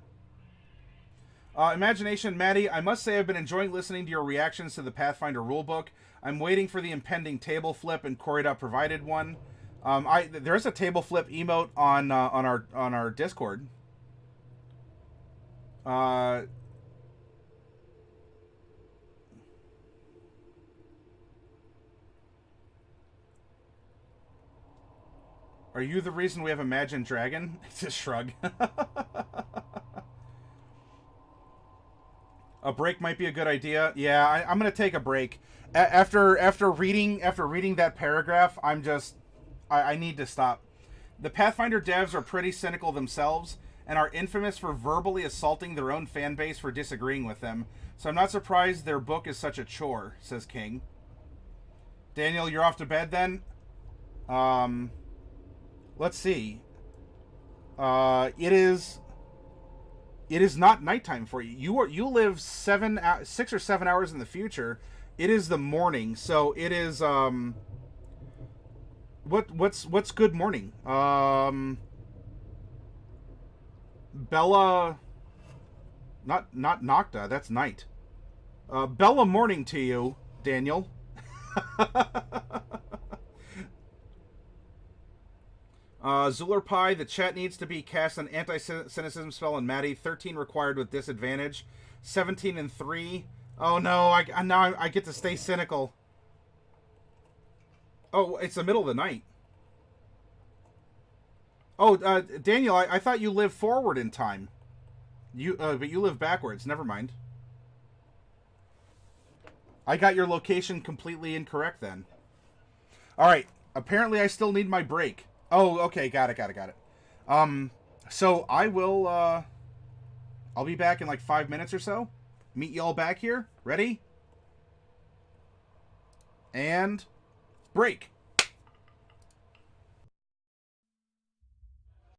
Imagination, Maddie, I must say I've been enjoying listening to your reactions to the Pathfinder rulebook. I'm waiting for the impending table flip, and Corida provided one. There's a table flip emote on our Discord. Are you the reason we have Imagine Dragon? It's a shrug. A break might be a good idea. Yeah, I'm gonna take a break. After reading that paragraph, I need to stop. The Pathfinder devs are pretty cynical themselves and are infamous for verbally assaulting their own fan base for disagreeing with them. So I'm not surprised their book is such a chore, says King. Daniel, you're off to bed then? Let's see. It is not nighttime for you. You live 6 or 7 hours in the future. It is the morning, so it is what's good morning? Bella, not Nocta. That's night. Bella morning to you, Daniel. Zuler Pie, the chat needs to be cast an anti-cynicism spell on Maddie. 13 required with disadvantage. 17 and 3. Oh no, now I get to stay cynical. Oh, it's the middle of the night. Oh, Daniel, I thought you lived forward in time. But you live backwards. Never mind. I got your location completely incorrect then. All right. Apparently, I still need my break. Oh, okay, got it. So I will, I'll be back in like 5 minutes or so. Meet y'all back here. Ready? And break.